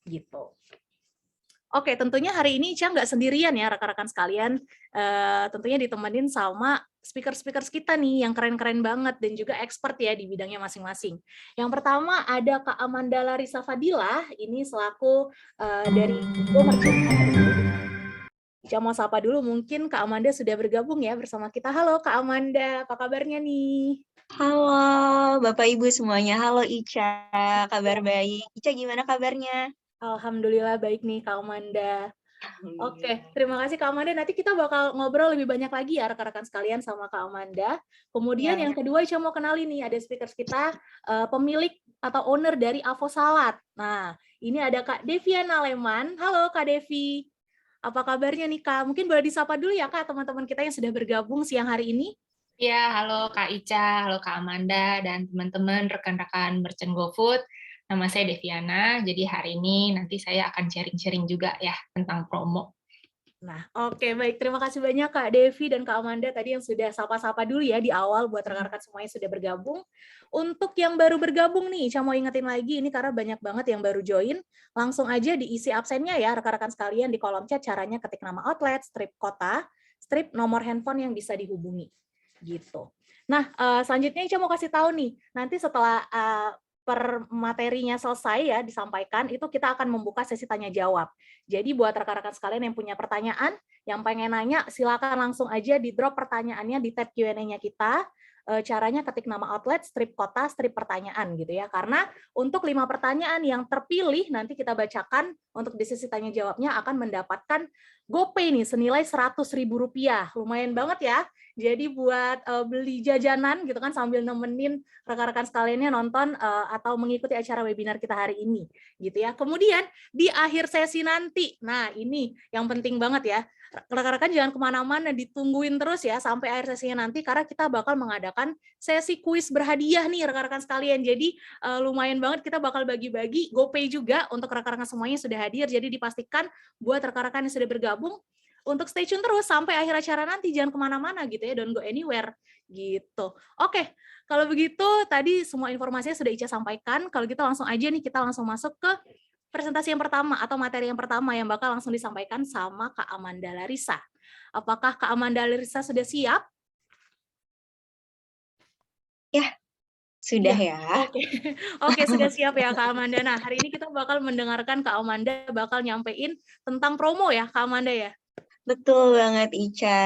gitu. Oke, tentunya hari ini Ica nggak sendirian ya rekan-rekan sekalian, tentunya ditemenin sama speaker-speaker kita nih yang keren-keren banget dan juga expert ya di bidangnya masing-masing. Yang pertama ada Kak Amanda Larissa Fadilah, ini selaku dari Go Merchant Academy. Ica mau sapa dulu, mungkin Kak Amanda sudah bergabung ya bersama kita. Halo Kak Amanda, apa kabarnya nih? Halo Bapak Ibu semuanya, halo Ica, kabar baik. Ica gimana kabarnya? Alhamdulillah baik nih Kak Amanda. Oke, Alhamdulillah. terima kasih Kak Amanda. Nanti kita bakal ngobrol lebih banyak lagi ya rekan-rekan sekalian sama Kak Amanda. Kemudian Ya, yang kedua, Ica mau kenali nih, ada speakers kita, pemilik atau owner dari Avo Salad. Nah, ini ada Kak Deviana Leman. Halo Kak Devi. Apa kabarnya nih Kak? Mungkin boleh disapa dulu ya Kak, teman-teman kita yang sudah bergabung siang hari ini. Ya, halo Kak Ica, halo Kak Amanda, dan teman-teman rekan-rekan Merchant GoFood. Nama saya Deviana, jadi hari ini nanti saya akan sharing-sharing juga ya tentang promo. Nah, oke, baik. Terima kasih banyak Kak Devi dan Kak Amanda tadi yang sudah sapa-sapa dulu ya di awal buat rekan-rekan semuanya sudah bergabung. Untuk yang baru bergabung nih, saya mau ingetin lagi ini karena banyak banget yang baru join, langsung aja diisi absennya ya rekan-rekan sekalian di kolom chat, caranya ketik nama outlet, strip kota, strip nomor handphone yang bisa dihubungi. Gitu. Nah, selanjutnya saya mau kasih tahu nih, nanti setelah per materinya selesai ya disampaikan, itu kita akan membuka sesi tanya jawab. Jadi buat rekan-rekan sekalian yang punya pertanyaan, yang pengen nanya, silakan langsung aja di drop pertanyaannya di tab Q&A-nya kita. Caranya ketik nama outlet, strip kota, strip pertanyaan gitu ya. Karena untuk 5 pertanyaan yang terpilih nanti kita bacakan untuk di sesi tanya jawabnya akan mendapatkan GoPay nih senilai Rp100.000. Lumayan banget ya. Jadi buat beli jajanan gitu kan sambil nemenin rekan-rekan sekaliannya nonton atau mengikuti acara webinar kita hari ini gitu ya. Kemudian di akhir sesi nanti, nah ini yang penting banget ya, rekan-rekan jangan kemana-mana, ditungguin terus ya sampai akhir sesinya nanti karena kita bakal mengadakan sesi kuis berhadiah nih rekan-rekan sekalian. Jadi lumayan banget kita bakal bagi-bagi GoPay juga untuk rekan-rekan semuanya sudah hadir. Jadi dipastikan buat rekan-rekan yang sudah bergabung untuk stay tune terus sampai akhir acara nanti, jangan kemana-mana gitu ya, don't go anywhere gitu. Oke, kalau begitu tadi semua informasinya sudah Ica sampaikan, kalau gitu langsung aja nih kita langsung masuk ke presentasi yang pertama atau materi yang pertama yang bakal langsung disampaikan sama Kak Amanda Larissa. Apakah Kak Amanda Larissa sudah siap? ya, sudah ya. Oke, oke sudah siap ya Kak Amanda. Nah, hari ini kita bakal mendengarkan Kak Amanda bakal nyampein tentang promo ya Kak Amanda ya. Betul banget Ica.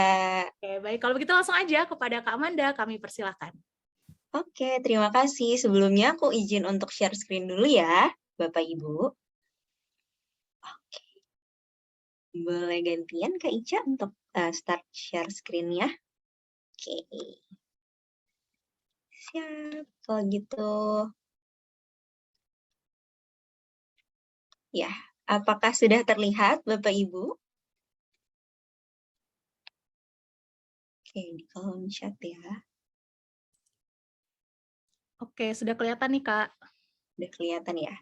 Oke, baik. Kalau begitu langsung aja kepada Kak Amanda, kami persilahkan. Oke, terima kasih. Sebelumnya aku izin untuk share screen dulu ya, Bapak Ibu. Oke. Boleh gantian Kak Ica untuk start share screen-nya. Oke. Siap, kalau gitu. Ya, apakah sudah terlihat Bapak Ibu? Oke, di kolom chat ya. Oke, sudah kelihatan nih, Kak. Udah kelihatan ya?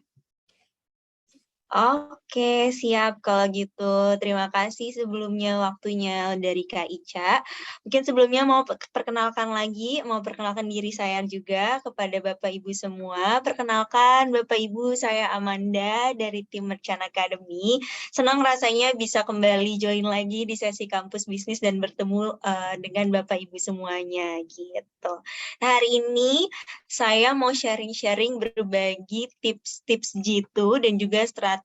Oke, siap kalau gitu. Terima kasih sebelumnya waktunya dari Kak Ica. Mungkin sebelumnya mau perkenalkan diri saya juga kepada Bapak Ibu semua. Perkenalkan Bapak Ibu, saya Amanda dari tim Merchant Academy. Senang rasanya bisa kembali join lagi di sesi kampus bisnis dan bertemu dengan Bapak Ibu semuanya gitu. Nah, hari ini saya mau sharing-sharing berbagi tips-tips G2 dan juga strategi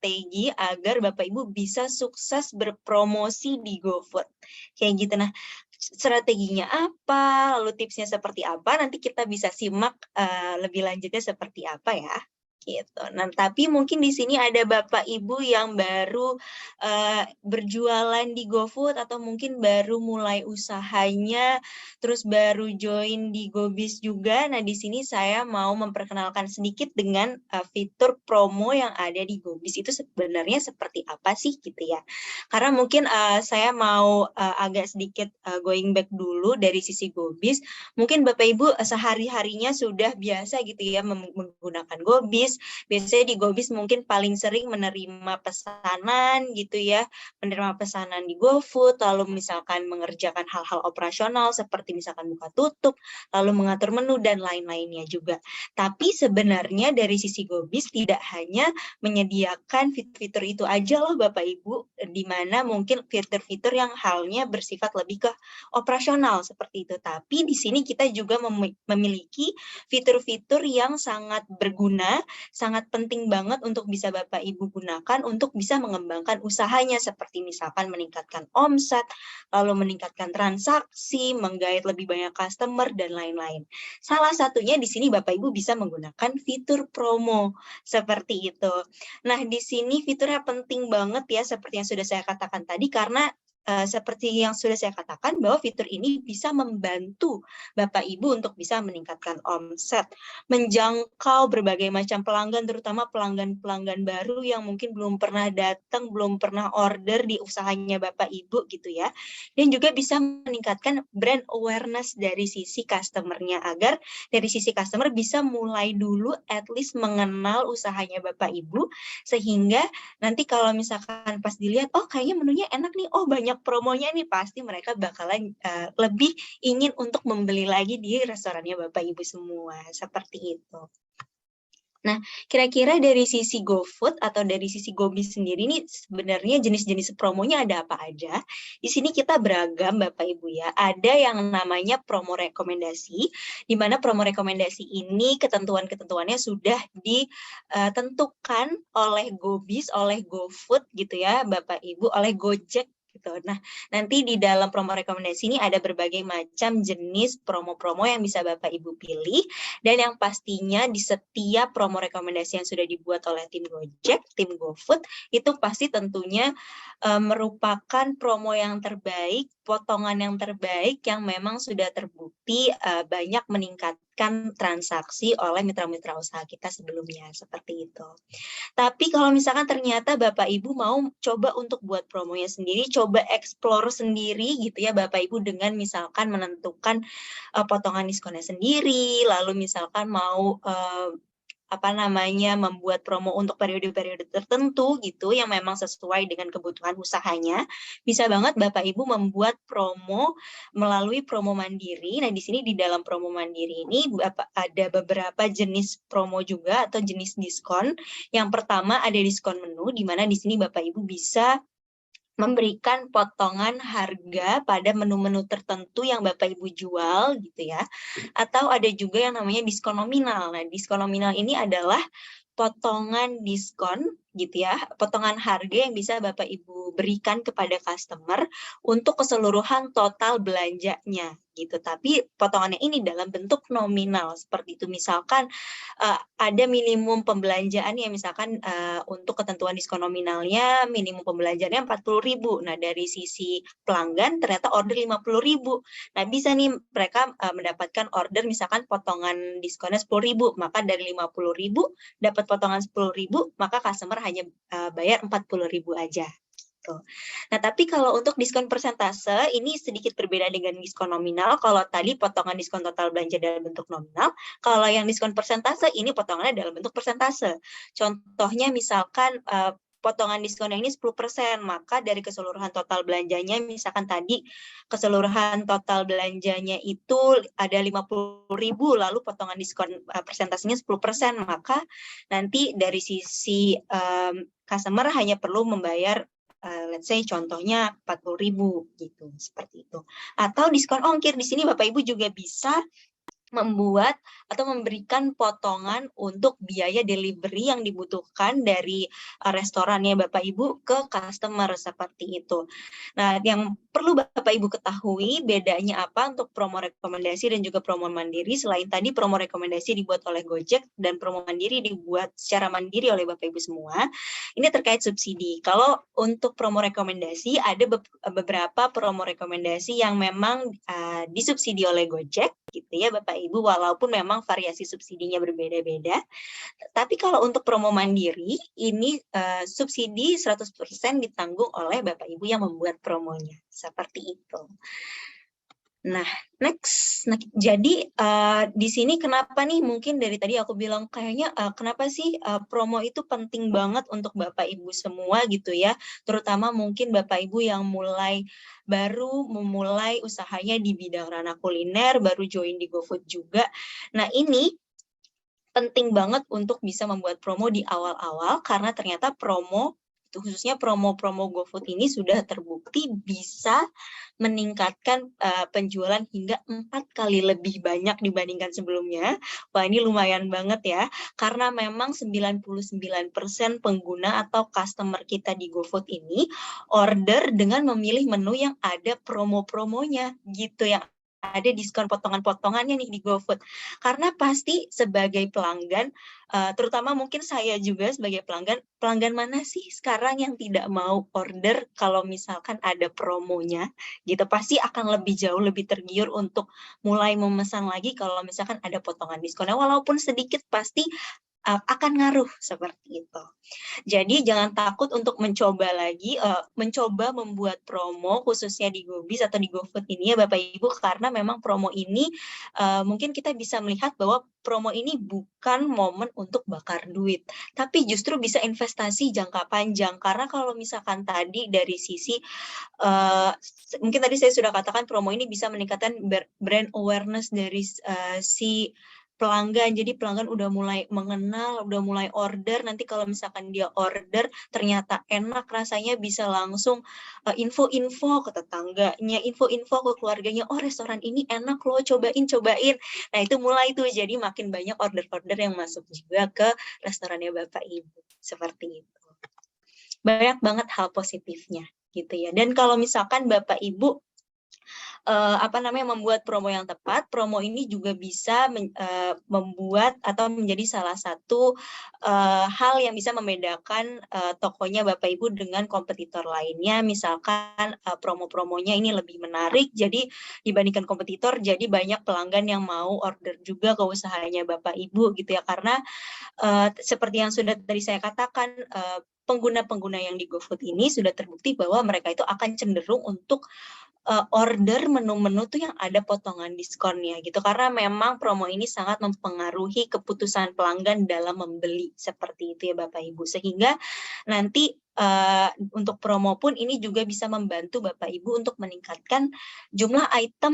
agar Bapak Ibu bisa sukses berpromosi di GoFood. Kayak gitu. Nah, strateginya apa, lalu tipsnya seperti apa, nanti kita bisa simak lebih lanjutnya seperti apa ya. Gitu. Nah, tapi mungkin di sini ada Bapak Ibu yang baru berjualan di GoFood atau mungkin baru mulai usahanya, terus baru join di GoBiz juga. Nah, di sini saya mau memperkenalkan sedikit dengan fitur promo yang ada di GoBiz itu sebenarnya seperti apa sih gitu ya. Karena mungkin saya mau agak sedikit going back dulu dari sisi GoBiz. Mungkin Bapak Ibu sehari-harinya sudah biasa gitu ya menggunakan GoBiz, Gobis. Biasanya di Gobis mungkin paling sering menerima pesanan gitu ya, menerima pesanan di GoFood, lalu misalkan mengerjakan hal-hal operasional seperti misalkan buka tutup, lalu mengatur menu dan lain-lainnya juga. Tapi sebenarnya dari sisi Gobis tidak hanya menyediakan fitur-fitur itu aja loh Bapak Ibu, di mana mungkin fitur-fitur yang halnya bersifat lebih ke operasional seperti itu. Tapi di sini kita juga memiliki fitur-fitur yang sangat berguna, sangat penting banget untuk bisa Bapak Ibu gunakan untuk bisa mengembangkan usahanya, seperti misalkan meningkatkan omset, lalu meningkatkan transaksi, menggait lebih banyak customer, dan lain-lain. Salah satunya di sini Bapak Ibu bisa menggunakan fitur promo, seperti itu. Nah, di sini fiturnya penting banget ya, seperti yang sudah saya katakan tadi, karena seperti yang sudah saya katakan bahwa fitur ini bisa membantu Bapak Ibu untuk bisa meningkatkan omset, menjangkau berbagai macam pelanggan, terutama pelanggan-pelanggan baru yang mungkin belum pernah datang, belum pernah order di usahanya Bapak Ibu gitu ya. Dan juga bisa meningkatkan brand awareness dari sisi customer-nya, agar dari sisi customer bisa mulai dulu at least mengenal usahanya Bapak Ibu, sehingga nanti kalau misalkan pas dilihat, oh kayaknya menunya enak nih, oh banyak promonya nih, pasti mereka bakalan lebih ingin untuk membeli lagi di restorannya Bapak Ibu semua, seperti itu. Nah, kira-kira dari sisi GoFood atau dari sisi Gobis sendiri nih, sebenarnya jenis-jenis promonya ada apa aja? Di sini kita beragam Bapak Ibu ya. Ada yang namanya promo rekomendasi, di mana promo rekomendasi ini ketentuan-ketentuannya sudah ditentukan oleh Gobis, oleh GoFood gitu ya Bapak Ibu, oleh Gojek gitu. Nah, nanti di dalam promo rekomendasi ini ada berbagai macam jenis promo-promo yang bisa Bapak Ibu pilih, dan yang pastinya di setiap promo rekomendasi yang sudah dibuat oleh tim Gojek, tim GoFood, itu pasti tentunya merupakan promo yang terbaik, potongan yang terbaik yang memang sudah terbukti banyak meningkatkan transaksi oleh mitra-mitra usaha kita sebelumnya, seperti itu. Tapi kalau misalkan ternyata Bapak Ibu mau coba untuk buat promonya sendiri, coba explore sendiri gitu ya Bapak Ibu, dengan misalkan menentukan potongan diskonnya sendiri, lalu misalkan mau membuat promo untuk periode-periode tertentu gitu yang memang sesuai dengan kebutuhan usahanya, bisa banget Bapak Ibu membuat promo melalui promo mandiri. Nah, di sini di dalam promo mandiri ini ada beberapa jenis promo juga atau jenis diskon. Yang pertama ada diskon menu, di mana di sini Bapak Ibu bisa memberikan potongan harga pada menu-menu tertentu yang Bapak Ibu jual gitu ya. Atau ada juga yang namanya diskon nominal. Nah, diskon nominal ini adalah potongan diskon gitu ya, potongan harga yang bisa Bapak Ibu berikan kepada customer untuk keseluruhan total belanjanya gitu. Tapi potongannya ini dalam bentuk nominal seperti itu. Misalkan ada minimum pembelanjaan ya, misalkan untuk ketentuan diskon nominalnya minimum pembelanjaannya 40.000. Nah, dari sisi pelanggan ternyata order 50.000. Nah, bisa nih mereka mendapatkan order misalkan potongan diskonnya 10.000, maka dari 50.000 dapat potongan 10.000, maka customer hanya bayar 40.000 aja. Gitu. Nah, tapi kalau untuk diskon persentase ini sedikit berbeda dengan diskon nominal. Kalau tadi potongan diskon total belanja dalam bentuk nominal, kalau yang diskon persentase ini potongannya dalam bentuk persentase. Contohnya misalkan potongan diskonnya ini 10%, maka dari keseluruhan total belanjanya, misalkan tadi keseluruhan total belanjanya itu ada 50.000, lalu potongan diskon persentasenya 10%, maka nanti dari sisi customer hanya perlu membayar let's say contohnya 40.000 gitu, seperti itu. Atau diskon ongkir, di sini Bapak Ibu juga bisa membuat atau memberikan potongan untuk biaya delivery yang dibutuhkan dari restorannya Bapak Ibu ke customer, seperti itu. Nah, yang perlu Bapak Ibu ketahui bedanya apa untuk promo rekomendasi dan juga promo mandiri. Selain tadi promo rekomendasi dibuat oleh Gojek dan promo mandiri dibuat secara mandiri oleh Bapak Ibu semua, ini terkait subsidi. Kalau untuk promo rekomendasi ada beberapa promo rekomendasi yang memang disubsidi oleh Gojek gitu ya Bapak Ibu, walaupun memang variasi subsidinya berbeda-beda. Tapi kalau untuk promo mandiri ini subsidi 100% ditanggung oleh Bapak Ibu yang membuat promonya, seperti itu. Nah, next. Nah, jadi di sini kenapa nih mungkin dari tadi aku bilang kayaknya kenapa sih promo itu penting banget untuk Bapak Ibu semua gitu ya, terutama mungkin Bapak Ibu yang baru memulai usahanya di bidang ranah kuliner, baru join di GoFood juga. Nah, ini penting banget untuk bisa membuat promo di awal-awal karena ternyata promo khususnya promo-promo GoFood ini sudah terbukti bisa meningkatkan penjualan hingga 4 kali lebih banyak dibandingkan sebelumnya. Wah, ini lumayan banget ya, karena memang 99% pengguna atau customer kita di GoFood ini order dengan memilih menu yang ada promo-promonya gitu, yang ada diskon potongan-potongannya nih di GoFood. Karena pasti sebagai pelanggan, terutama mungkin saya juga sebagai pelanggan mana sih sekarang yang tidak mau order kalau misalkan ada promonya? Gitu pasti akan jauh lebih tergiur untuk mulai memesan lagi kalau misalkan ada potongan diskonnya, walaupun sedikit pasti akan ngaruh seperti itu. Jadi jangan takut untuk mencoba lagi, mencoba membuat promo khususnya di GoBiz atau di GoFood ini ya Bapak Ibu, karena memang promo ini mungkin kita bisa melihat bahwa promo ini bukan momen untuk bakar duit, tapi justru bisa investasi jangka panjang. Karena kalau misalkan tadi dari sisi mungkin tadi saya sudah katakan promo ini bisa meningkatkan brand awareness dari si pelanggan. Jadi pelanggan udah mulai mengenal, udah mulai order. Nanti kalau misalkan dia order ternyata enak rasanya, bisa langsung info-info ke tetangganya, info-info ke keluarganya, oh restoran ini enak loh, cobain. Nah itu mulai tuh jadi makin banyak order-order yang masuk juga ke restorannya Bapak Ibu. Seperti itu. Banyak banget hal positifnya gitu ya. Dan kalau misalkan Bapak Ibu membuat promo yang tepat, promo ini juga bisa membuat atau menjadi salah satu hal yang bisa membedakan tokonya Bapak Ibu dengan kompetitor lainnya. Misalkan promo-promonya ini lebih menarik, jadi dibandingkan kompetitor, jadi banyak pelanggan yang mau order juga ke usahanya Bapak Ibu gitu ya. Karena seperti yang sudah tadi saya katakan, pengguna-pengguna yang di GoFood ini sudah terbukti bahwa mereka itu akan cenderung untuk order menu-menu tuh yang ada potongan diskonnya gitu, karena memang promo ini sangat mempengaruhi keputusan pelanggan dalam membeli, seperti itu ya Bapak Ibu. Sehingga nanti untuk promo pun ini juga bisa membantu Bapak Ibu untuk meningkatkan jumlah item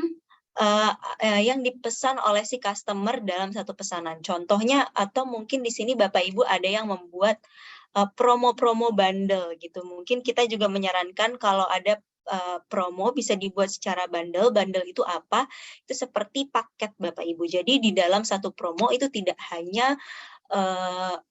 yang dipesan oleh si customer dalam satu pesanan. Contohnya, atau mungkin di sini Bapak Ibu ada yang membuat promo-promo bundle gitu. Mungkin kita juga menyarankan kalau ada promo bisa dibuat secara bundle. Bundle itu apa? Itu seperti paket Bapak Ibu. Jadi di dalam satu promo itu tidak hanya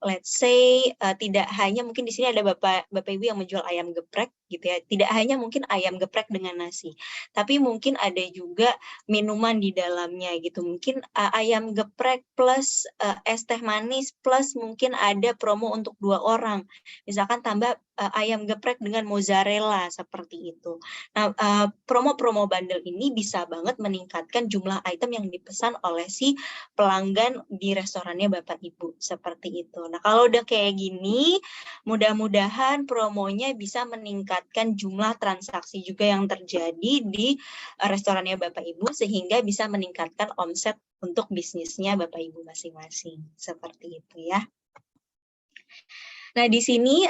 let's say tidak hanya mungkin di sini ada Bapak Ibu yang menjual ayam geprek gitu ya. Tidak hanya mungkin ayam geprek dengan nasi, tapi mungkin ada juga minuman di dalamnya gitu. Mungkin ayam geprek plus es teh manis plus mungkin ada promo untuk 2 orang. Misalkan tambah ayam geprek dengan mozzarella seperti itu. Nah, promo-promo bundle ini bisa banget meningkatkan jumlah item yang dipesan oleh si pelanggan di restorannya Bapak Ibu, seperti itu. Nah, kalau udah kayak gini, mudah-mudahan promonya bisa meningkatkan jumlah transaksi juga yang terjadi di restorannya Bapak Ibu, sehingga bisa meningkatkan omset untuk bisnisnya Bapak Ibu masing-masing. Seperti itu ya. Nah, di sini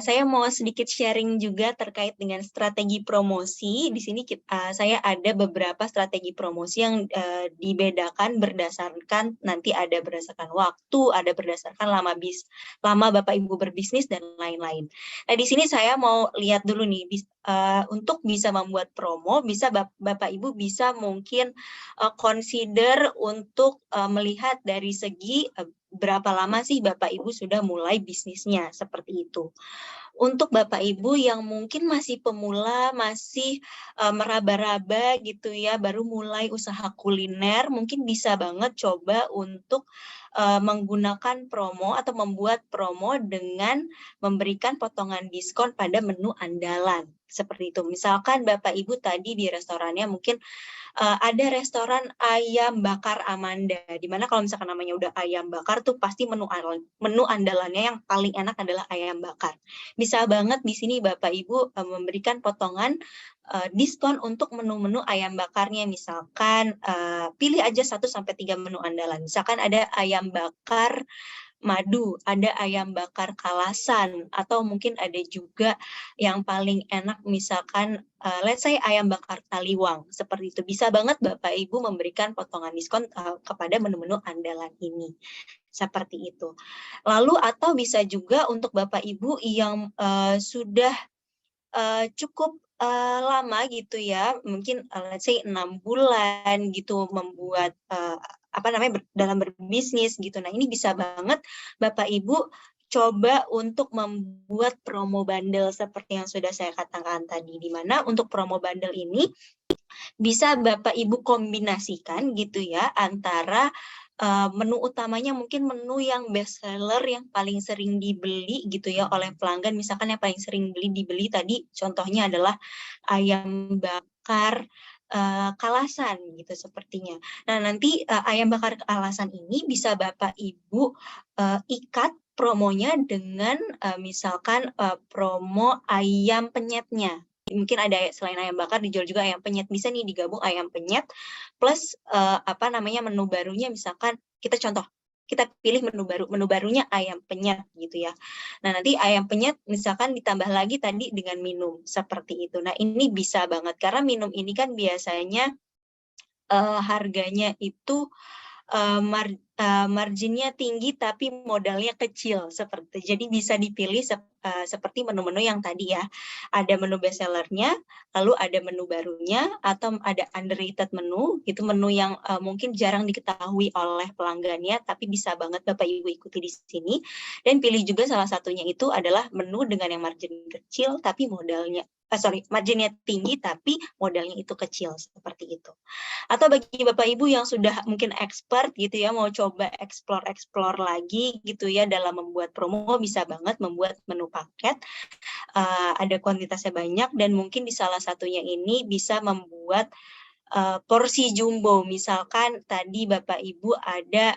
saya mau sedikit sharing juga terkait dengan strategi promosi. Di sini saya ada beberapa strategi promosi yang dibedakan berdasarkan, nanti ada berdasarkan waktu, ada berdasarkan lama Bapak Ibu berbisnis, dan lain-lain. Nah, di sini saya mau lihat dulu nih, untuk bisa membuat promo, bisa Bapak Ibu bisa mungkin consider untuk melihat dari segi berapa lama sih Bapak Ibu sudah mulai bisnisnya, seperti itu. Untuk Bapak Ibu yang mungkin masih pemula, masih meraba-raba gitu ya, baru mulai usaha kuliner, mungkin bisa banget coba untuk menggunakan promo atau membuat promo dengan memberikan potongan diskon pada menu andalan. Seperti itu. Misalkan Bapak Ibu tadi di restorannya mungkin ada restoran ayam bakar Amanda, di mana kalau misalkan namanya udah ayam bakar tuh pasti menu andalannya yang paling enak adalah ayam bakar. Bisa bisa banget di sini Bapak Ibu memberikan potongan diskon untuk menu-menu ayam bakarnya. Misalkan pilih aja 1-3 menu andalan. Misalkan ada ayam bakar madu, ada ayam bakar kalasan, atau mungkin ada juga yang paling enak misalkan let's say ayam bakar taliwang. Seperti itu. Bisa banget Bapak Ibu memberikan potongan diskon kepada menu-menu andalan ini. Seperti itu. Lalu atau bisa juga untuk Bapak Ibu yang sudah cukup lama gitu ya, mungkin let's say 6 bulan gitu membuat dalam berbisnis gitu. Nah, ini bisa banget Bapak Ibu coba untuk membuat promo bundle seperti yang sudah saya katakan tadi, di mana untuk promo bundle ini bisa Bapak Ibu kombinasikan gitu ya antara menu utamanya mungkin menu yang best seller yang paling sering dibeli gitu ya oleh pelanggan. Misalkan yang paling sering dibeli tadi contohnya adalah ayam bakar kalasan gitu sepertinya. Nah, nanti ayam bakar kalasan ini bisa Bapak Ibu ikat promonya dengan misalkan promo ayam penyetnya. Mungkin ada selain ayam bakar dijual juga ayam penyet, bisa nih digabung ayam penyet plus menu barunya, misalkan kita pilih menu barunya ayam penyet gitu ya. Nah, nanti ayam penyet misalkan ditambah lagi tadi dengan minum seperti itu. Nah, ini bisa banget karena minum ini kan biasanya harganya itu marginnya tinggi tapi modalnya kecil seperti. Jadi bisa dipilih seperti menu-menu yang tadi ya. Ada menu best sellernya, lalu ada menu barunya, atau ada underrated menu, itu menu yang mungkin jarang diketahui oleh pelanggannya, tapi bisa banget Bapak Ibu ikuti di sini. Dan pilih juga salah satunya itu adalah menu dengan yang margin kecil tapi marginnya tinggi tapi modalnya itu kecil seperti itu. Atau bagi Bapak Ibu yang sudah mungkin expert gitu ya, mau coba explore lagi gitu ya dalam membuat promo, bisa banget membuat menu paket. Ada kuantitasnya banyak dan mungkin di salah satunya ini bisa membuat porsi jumbo. Misalkan tadi Bapak Ibu ada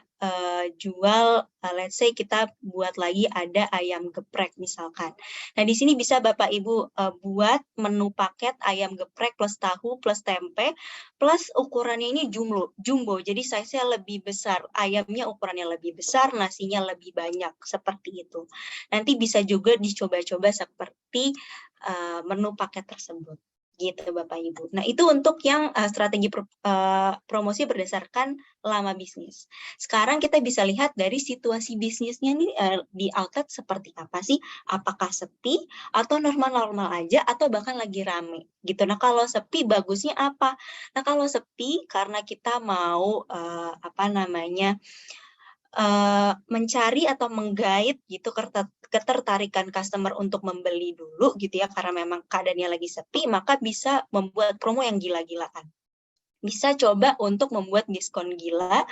jual, let's say kita buat lagi ada ayam geprek misalkan. Nah, di sini bisa Bapak Ibu buat menu paket ayam geprek plus tahu plus tempe plus ukurannya ini jumbo. Jadi size-nya lebih besar, ayamnya ukurannya lebih besar, nasinya lebih banyak seperti itu. Nanti bisa juga dicoba-coba seperti menu paket tersebut. Gitu Bapak Ibu. Nah, itu untuk yang strategi promosi berdasarkan lama bisnis. Sekarang kita bisa lihat dari situasi bisnisnya nih di outlet seperti apa sih? Apakah sepi atau normal-normal aja atau bahkan lagi rame gitu. Nah, kalau sepi bagusnya apa? Nah, kalau sepi karena kita mau mencari atau menggait gitu ketertarikan customer untuk membeli dulu gitu ya, karena memang keadaannya lagi sepi, maka bisa membuat promo yang gila-gilaan. Bisa coba untuk membuat diskon gila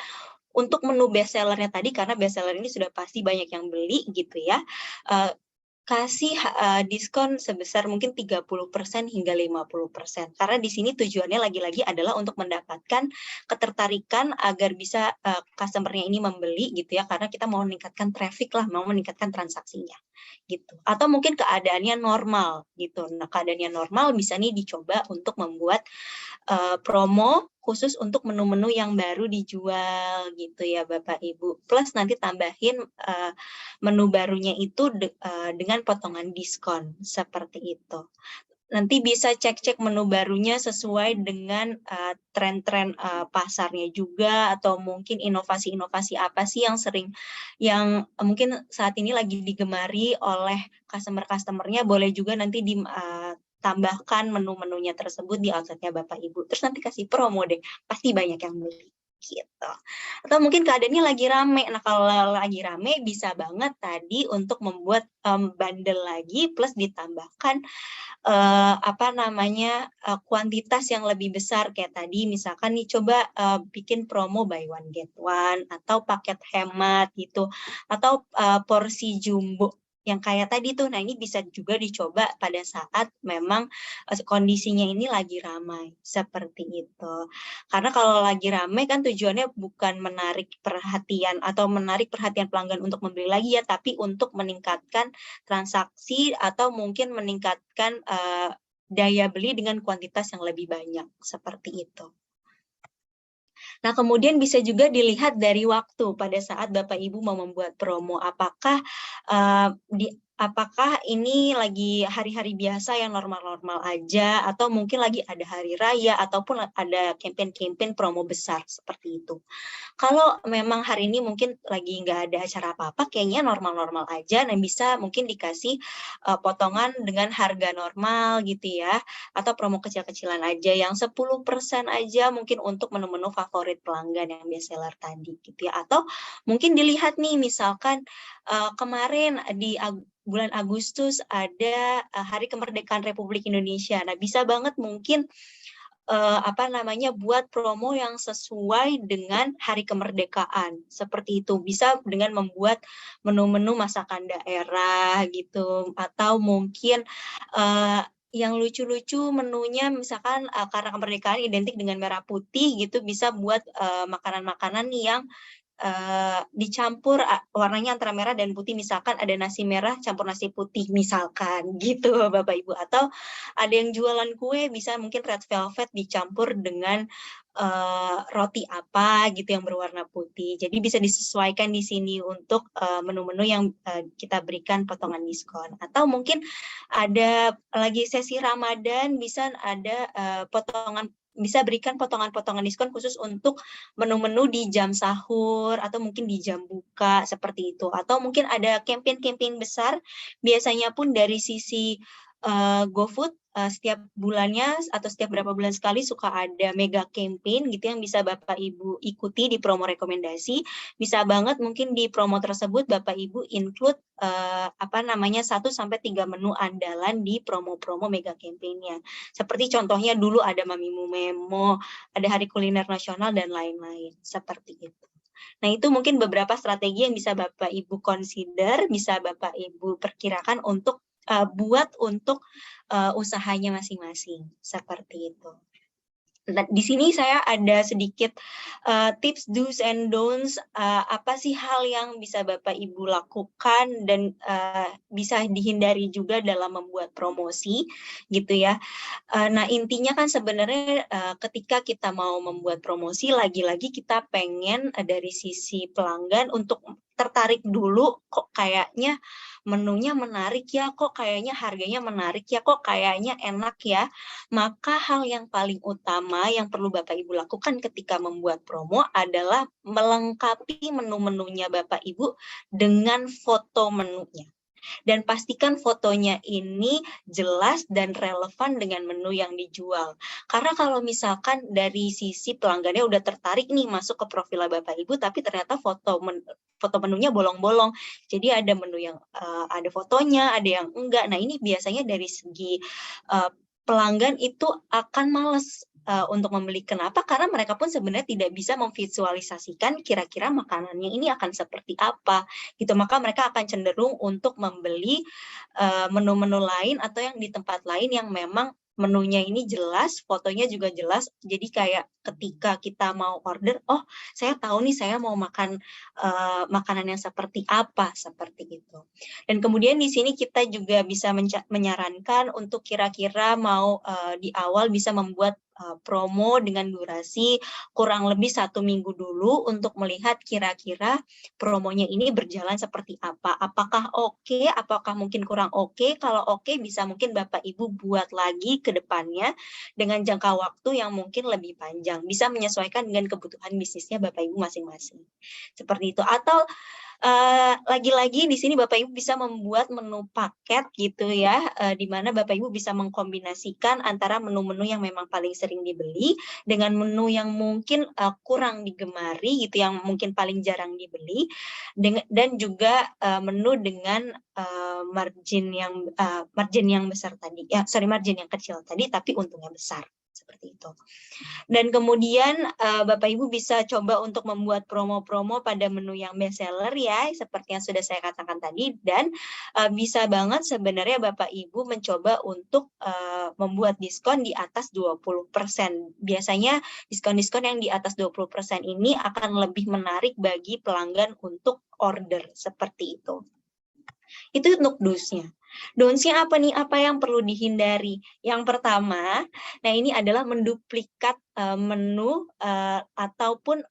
untuk menu best sellernya tadi, karena best seller ini sudah pasti banyak yang beli gitu ya. Kasih diskon sebesar mungkin 30% hingga 50%. Karena di sini tujuannya lagi-lagi adalah untuk mendapatkan ketertarikan agar bisa customer-nya ini membeli gitu ya, karena kita mau meningkatkan traffic lah, mau meningkatkan transaksinya gitu. Atau mungkin keadaannya normal gitu. Nah, keadaannya normal bisa nih dicoba untuk membuat promo khusus untuk menu-menu yang baru dijual gitu ya Bapak Ibu. Plus nanti tambahin menu barunya itu dengan potongan diskon seperti itu. Nanti bisa cek-cek menu barunya sesuai dengan tren-tren pasarnya juga, atau mungkin inovasi-inovasi apa sih yang mungkin saat ini lagi digemari oleh customer-customernya. Boleh juga nanti tambahkan menu-menunya tersebut di outletnya Bapak Ibu. Terus nanti kasih promo deh, pasti banyak yang beli gitu. Atau mungkin keadaannya lagi rame. Nah, kalau lagi rame bisa banget tadi untuk membuat bundle lagi plus ditambahkan kuantitas yang lebih besar kayak tadi, misalkan nih coba bikin promo buy one get one atau paket hemat gitu, atau porsi jumbo yang kayak tadi tuh. Nah, ini bisa juga dicoba pada saat memang kondisinya ini lagi ramai, seperti itu. Karena kalau lagi ramai kan tujuannya bukan menarik perhatian atau menarik perhatian pelanggan untuk membeli lagi ya, tapi untuk meningkatkan transaksi atau mungkin meningkatkan daya beli dengan kuantitas yang lebih banyak, seperti itu. Nah, kemudian bisa juga dilihat dari waktu pada saat Bapak Ibu mau membuat promo. Apakah ini lagi hari-hari biasa yang normal-normal aja, atau mungkin lagi ada hari raya, ataupun ada campaign-campaign promo besar seperti itu. Kalau memang hari ini mungkin lagi nggak ada acara apa-apa, kayaknya normal-normal aja, nah bisa mungkin dikasih potongan dengan harga normal gitu ya, atau promo kecil-kecilan aja yang 10% aja mungkin untuk menu-menu favorit pelanggan yang best seller tadi gitu ya. Atau mungkin dilihat nih misalkan kemarin di bulan Agustus ada Hari Kemerdekaan Republik Indonesia. Nah, bisa banget mungkin buat promo yang sesuai dengan Hari Kemerdekaan. Seperti itu. Bisa dengan membuat menu-menu masakan daerah gitu, atau mungkin yang lucu-lucu menunya misalkan karena kemerdekaan identik dengan merah putih gitu, bisa buat makanan-makanan yang dicampur warnanya antara merah dan putih, misalkan ada nasi merah campur nasi putih misalkan gitu Bapak Ibu, atau ada yang jualan kue bisa mungkin red velvet dicampur dengan roti apa gitu yang berwarna putih. Jadi bisa disesuaikan di sini untuk menu-menu yang kita berikan potongan diskon. Atau mungkin ada lagi sesi Ramadan, bisa ada bisa berikan potongan-potongan diskon khusus untuk menu-menu di jam sahur atau mungkin di jam buka seperti itu. Atau mungkin ada campaign-campaign besar, biasanya pun dari sisi GoFood setiap bulannya atau setiap berapa bulan sekali suka ada mega campaign gitu yang bisa Bapak Ibu ikuti di promo rekomendasi. Bisa banget mungkin di promo tersebut Bapak Ibu include 1 sampai 3 menu andalan di promo-promo mega campaign-nya. Seperti contohnya dulu ada Mamimu Memo, ada Hari Kuliner Nasional dan lain-lain seperti itu. Nah, itu mungkin beberapa strategi yang bisa Bapak Ibu consider, bisa Bapak Ibu perkirakan untuk buat untuk usahanya masing-masing, seperti itu. Nah, di sini saya ada sedikit tips do's and don'ts, apa sih hal yang bisa Bapak Ibu lakukan dan bisa dihindari juga dalam membuat promosi gitu ya. Nah, intinya kan sebenarnya ketika kita mau membuat promosi, lagi-lagi kita pengen dari sisi pelanggan untuk tertarik dulu, kok kayaknya menunya menarik ya, kok kayaknya harganya menarik ya, kok kayaknya enak ya. Maka hal yang paling utama yang perlu Bapak Ibu lakukan ketika membuat promo adalah melengkapi menu-menunya Bapak Ibu dengan foto menunya. Dan pastikan fotonya ini jelas dan relevan dengan menu yang dijual. Karena kalau misalkan dari sisi pelanggannya udah tertarik nih masuk ke profil Bapak Ibu, tapi ternyata foto menunya bolong-bolong. Jadi ada menu yang ada fotonya, ada yang enggak. Nah, ini biasanya dari segi pelanggan itu akan males untuk membeli. Kenapa? Karena mereka pun sebenarnya tidak bisa memvisualisasikan kira-kira makanannya ini akan seperti apa gitu. Maka mereka akan cenderung untuk membeli menu-menu lain atau yang di tempat lain yang memang menunya ini jelas, fotonya juga jelas. Jadi kayak ketika kita mau order, oh saya tahu nih saya mau makan makanan yang seperti apa, seperti itu. Dan kemudian di sini kita juga bisa menyarankan untuk kira-kira mau di awal bisa membuat promo dengan durasi kurang lebih 1 minggu dulu untuk melihat kira-kira promonya ini berjalan seperti apa. Apakah oke, apakah mungkin kurang oke? Kalau oke, bisa mungkin Bapak Ibu buat lagi ke depannya dengan jangka waktu yang mungkin lebih panjang. Bisa menyesuaikan dengan kebutuhan bisnisnya Bapak Ibu masing-masing. Seperti itu. Atau lagi-lagi di sini Bapak Ibu bisa membuat menu paket gitu ya, di mana Bapak Ibu bisa mengkombinasikan antara menu-menu yang memang paling sering dibeli dengan menu yang mungkin kurang digemari gitu, yang mungkin paling jarang dibeli, dan juga menu dengan margin yang besar tadi, margin yang kecil tadi tapi untungnya besar. Seperti itu. Dan kemudian Bapak Ibu bisa coba untuk membuat promo-promo pada menu yang best seller ya, seperti yang sudah saya katakan tadi, dan bisa banget sebenarnya Bapak Ibu mencoba untuk membuat diskon di atas 20%. Biasanya diskon-diskon yang di atas 20% ini akan lebih menarik bagi pelanggan untuk order seperti itu. Itu untuk dosnya. Donsnya apa nih? Apa yang perlu dihindari? Yang pertama, nah ini adalah menduplikat menu ataupun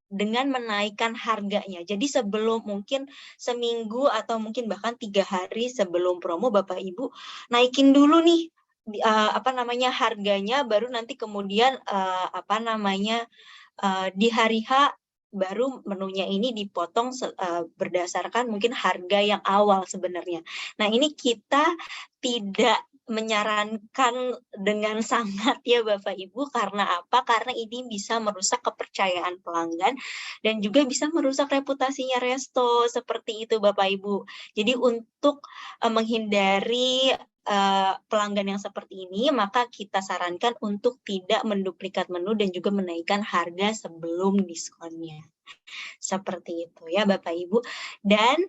dengan menaikkan harganya. Jadi sebelum mungkin seminggu atau mungkin bahkan 3 hari sebelum promo, Bapak Ibu naikin dulu nih harganya, baru nanti kemudian di hari H baru menunya ini dipotong berdasarkan mungkin harga yang awal sebenarnya. Nah, ini kita tidak menyarankan dengan sangat ya Bapak Ibu, karena apa? Karena ini bisa merusak kepercayaan pelanggan dan juga bisa merusak reputasinya resto, seperti itu Bapak Ibu. Jadi untuk menghindari pelanggan yang seperti ini, maka kita sarankan untuk tidak menduplikat menu dan juga menaikkan harga sebelum diskonnya. Seperti itu ya Bapak Ibu. Dan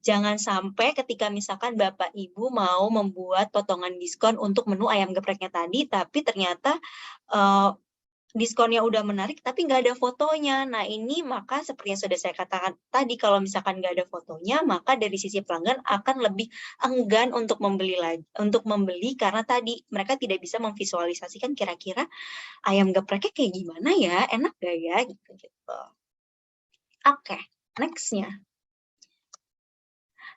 jangan sampai ketika misalkan Bapak Ibu mau membuat potongan diskon untuk menu ayam gepreknya tadi, tapi ternyata diskonnya udah menarik tapi nggak ada fotonya. Nah ini maka seperti yang sudah saya katakan tadi, kalau misalkan nggak ada fotonya, maka dari sisi pelanggan akan lebih enggan untuk membeli karena tadi mereka tidak bisa memvisualisasikan kira-kira ayam gepreknya kayak gimana ya, enak gak ya gitu. Oke, nextnya.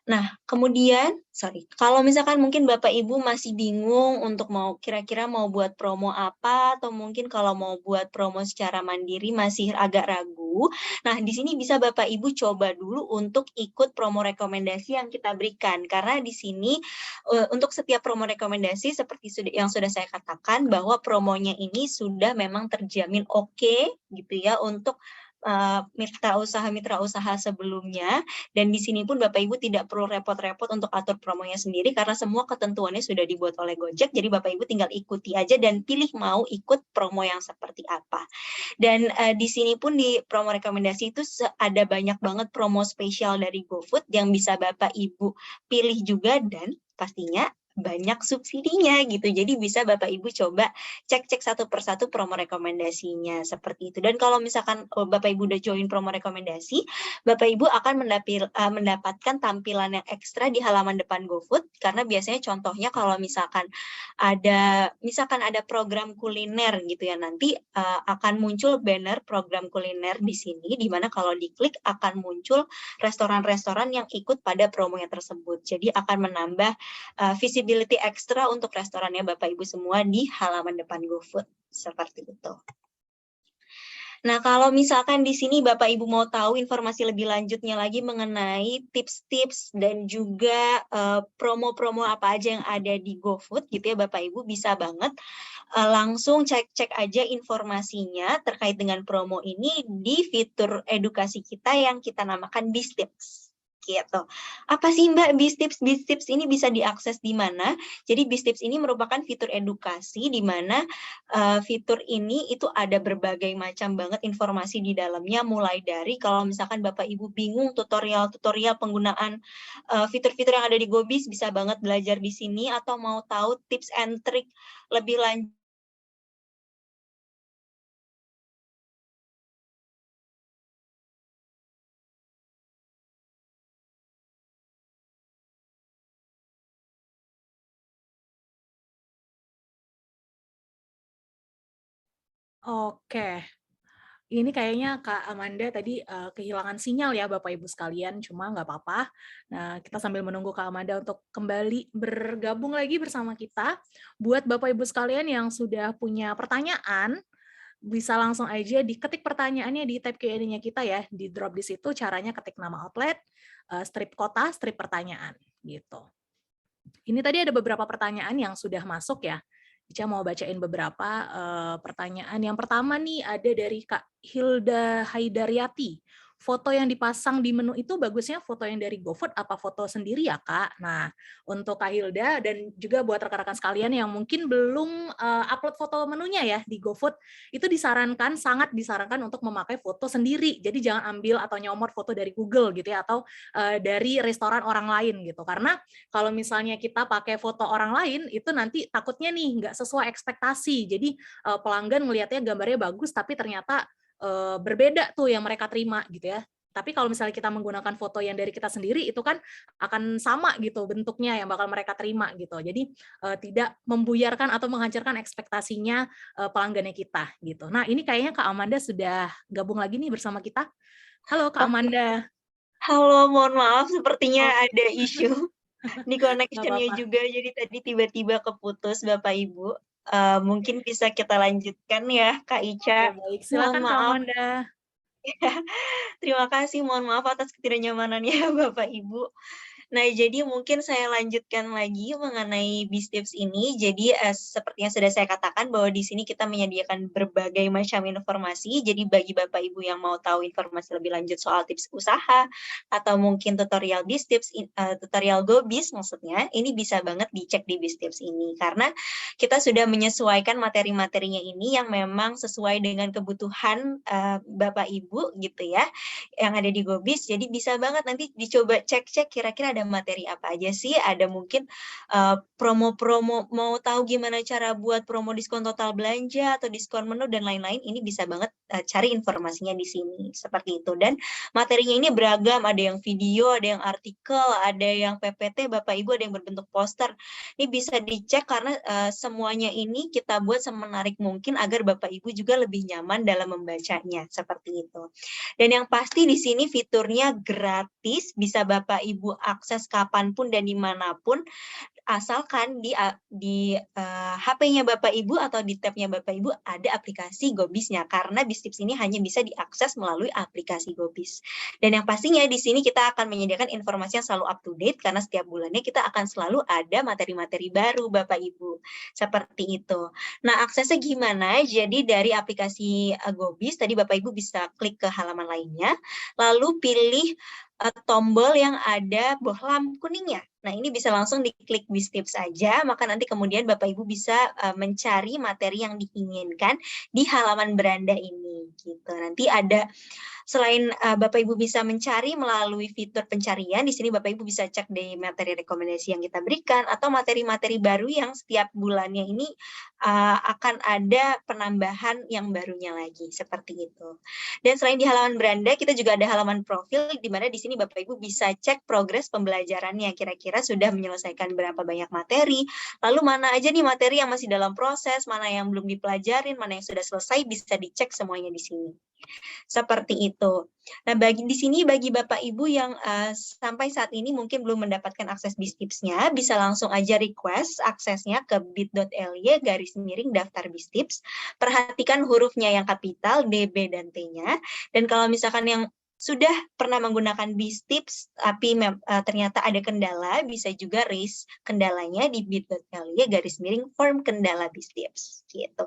Nah, kemudian, kalau misalkan mungkin Bapak Ibu masih bingung untuk kira-kira mau buat promo apa, atau mungkin kalau mau buat promo secara mandiri masih agak ragu, nah di sini bisa Bapak Ibu coba dulu untuk ikut promo rekomendasi yang kita berikan, karena di sini untuk setiap promo rekomendasi seperti yang sudah saya katakan bahwa promonya ini sudah memang terjamin oke, gitu ya, untuk mitra usaha sebelumnya, dan di sini pun Bapak Ibu tidak perlu repot-repot untuk atur promonya sendiri karena semua ketentuannya sudah dibuat oleh Gojek, jadi Bapak Ibu tinggal ikuti aja dan pilih mau ikut promo yang seperti apa. Dan di sini pun di promo rekomendasi itu ada banyak banget promo spesial dari GoFood yang bisa Bapak Ibu pilih juga, dan pastinya banyak subsidinya gitu. Jadi bisa Bapak Ibu coba cek satu persatu promo rekomendasinya seperti itu. Dan kalau misalkan Bapak Ibu udah join promo rekomendasi, Bapak Ibu akan mendapatkan tampilan yang ekstra di halaman depan GoFood, karena biasanya contohnya kalau misalkan ada program kuliner gitu ya, nanti akan muncul banner program kuliner di sini, di mana kalau diklik akan muncul restoran-restoran yang ikut pada promonya tersebut. Jadi akan menambah visibility ekstra untuk restorannya Bapak Ibu semua di halaman depan GoFood, seperti itu. Nah, kalau misalkan di sini Bapak Ibu mau tahu informasi lebih lanjutnya lagi mengenai tips-tips dan juga promo-promo apa aja yang ada di GoFood gitu ya Bapak Ibu, bisa banget langsung cek aja informasinya terkait dengan promo ini di fitur edukasi kita yang kita namakan BizTips. Gitu. Apa sih Mbak BizTips? BizTips ini bisa diakses di mana? Jadi BizTips ini merupakan fitur edukasi di mana fitur ini itu ada berbagai macam banget informasi di dalamnya, mulai dari kalau misalkan Bapak Ibu bingung tutorial penggunaan fitur-fitur yang ada di GoBiz, bisa banget belajar di sini, atau mau tahu tips and trick lebih lanjut Oke. Ini kayaknya Kak Amanda tadi kehilangan sinyal ya Bapak Ibu sekalian, cuma nggak apa-apa. Nah, kita sambil menunggu Kak Amanda untuk kembali bergabung lagi bersama kita. Buat Bapak Ibu sekalian yang sudah punya pertanyaan, bisa langsung aja diketik pertanyaannya di tab Q&A-nya kita ya, di drop di situ. Caranya ketik nama outlet, strip kota, strip pertanyaan gitu. Ini tadi ada beberapa pertanyaan yang sudah masuk ya. Ica mau bacain beberapa pertanyaan. Yang pertama nih ada dari Kak Hilda Haidaryati. foto yang dipasang di menu itu bagusnya foto yang dari GoFood apa foto sendiri ya, Kak? Nah, untuk Kak Hilda dan juga buat rekan-rekan sekalian yang mungkin belum upload foto menunya ya di GoFood, itu sangat disarankan untuk memakai foto sendiri. Jadi jangan ambil atau nyomot foto dari Google gitu ya, atau dari restoran orang lain gitu. Karena kalau misalnya kita pakai foto orang lain, itu nanti takutnya nih nggak sesuai ekspektasi. Jadi pelanggan ngelihatnya gambarnya bagus, tapi ternyata berbeda tuh yang mereka terima gitu ya. Tapi kalau misalnya kita menggunakan foto yang dari kita sendiri, itu kan akan sama gitu bentuknya yang bakal mereka terima gitu. Jadi tidak membuyarkan atau menghancurkan ekspektasinya pelanggannya kita gitu. Nah ini kayaknya Kak Amanda sudah gabung lagi nih bersama kita. Halo Kak Oke. Amanda. Halo, mohon maaf sepertinya Oke, ada isu di nggak connection-nya apa-apa. juga, jadi tadi tiba-tiba keputus Bapak Ibu. Mungkin bisa kita lanjutkan ya, Kak Oke, Ica. baik. Mohon Silakan Kak maaf. Amanda. Terima kasih, mohon maaf atas ketidaknyamanannya Bapak Ibu. Nah, jadi mungkin saya lanjutkan lagi mengenai BISTIPS ini. Jadi, seperti yang sudah saya katakan bahwa di sini kita menyediakan berbagai macam informasi. Jadi bagi Bapak Ibu yang mau tahu informasi lebih lanjut soal tips usaha atau mungkin tutorial BISTIPS, tutorial GoBis maksudnya, ini bisa banget dicek di BISTIPS ini. Karena kita sudah menyesuaikan materi-materinya ini yang memang sesuai dengan kebutuhan Bapak Ibu gitu ya, yang ada di GoBis. Jadi bisa banget nanti dicoba cek-cek kira-kira ada materi apa aja sih, ada mungkin promo-promo, mau tahu gimana cara buat promo diskon total belanja atau diskon menu dan lain-lain, ini bisa banget cari informasinya di sini, seperti itu. Dan materinya ini beragam, ada yang video, ada yang artikel, ada yang PPT, Bapak Ibu, ada yang berbentuk poster. Ini bisa dicek karena semuanya ini kita buat semenarik mungkin agar Bapak Ibu juga lebih nyaman dalam membacanya, seperti itu. Dan yang pasti di sini fiturnya gratis, bisa Bapak Ibu akses kapanpun dan dimanapun, asalkan di HP-nya Bapak Ibu atau di tab-nya Bapak Ibu ada aplikasi GoBis-nya, karena BISTIPS ini hanya bisa diakses melalui aplikasi GoBis. Dan yang pastinya di sini kita akan menyediakan informasi yang selalu up to date, karena setiap bulannya kita akan selalu ada materi-materi baru Bapak Ibu. Seperti itu. Nah, aksesnya gimana? Jadi dari aplikasi GoBis, tadi Bapak Ibu bisa klik ke halaman lainnya, lalu pilih tombol yang ada bohlam kuningnya. Nah, ini bisa langsung diklik BISTIPS saja, maka nanti kemudian Bapak Ibu bisa mencari materi yang diinginkan di halaman beranda ini. Gitu. Nanti ada selain Bapak Ibu bisa mencari melalui fitur pencarian, di sini Bapak Ibu bisa cek di materi rekomendasi yang kita berikan atau materi-materi baru yang setiap bulannya ini akan ada penambahan yang barunya lagi, seperti itu. Dan selain di halaman beranda, kita juga ada halaman profil, di mana di sini Bapak Ibu bisa cek progres pembelajarannya, kira-kira sudah menyelesaikan berapa banyak materi, lalu mana aja nih materi yang masih dalam proses, mana yang belum dipelajarin, mana yang sudah selesai, bisa dicek semuanya di sini. Seperti itu. Nah, di sini bagi Bapak Ibu yang sampai saat ini mungkin belum mendapatkan akses BISTIPS-nya, bisa langsung aja request aksesnya ke bit.ly/daftar BISTIPS. Perhatikan hurufnya yang kapital, D, B, dan T-nya. Dan kalau misalkan yang sudah pernah menggunakan BISTIPS, tapi ternyata ada kendala, bisa juga raise kendalanya di bit.ly/form kendala BISTIPS. Gitu.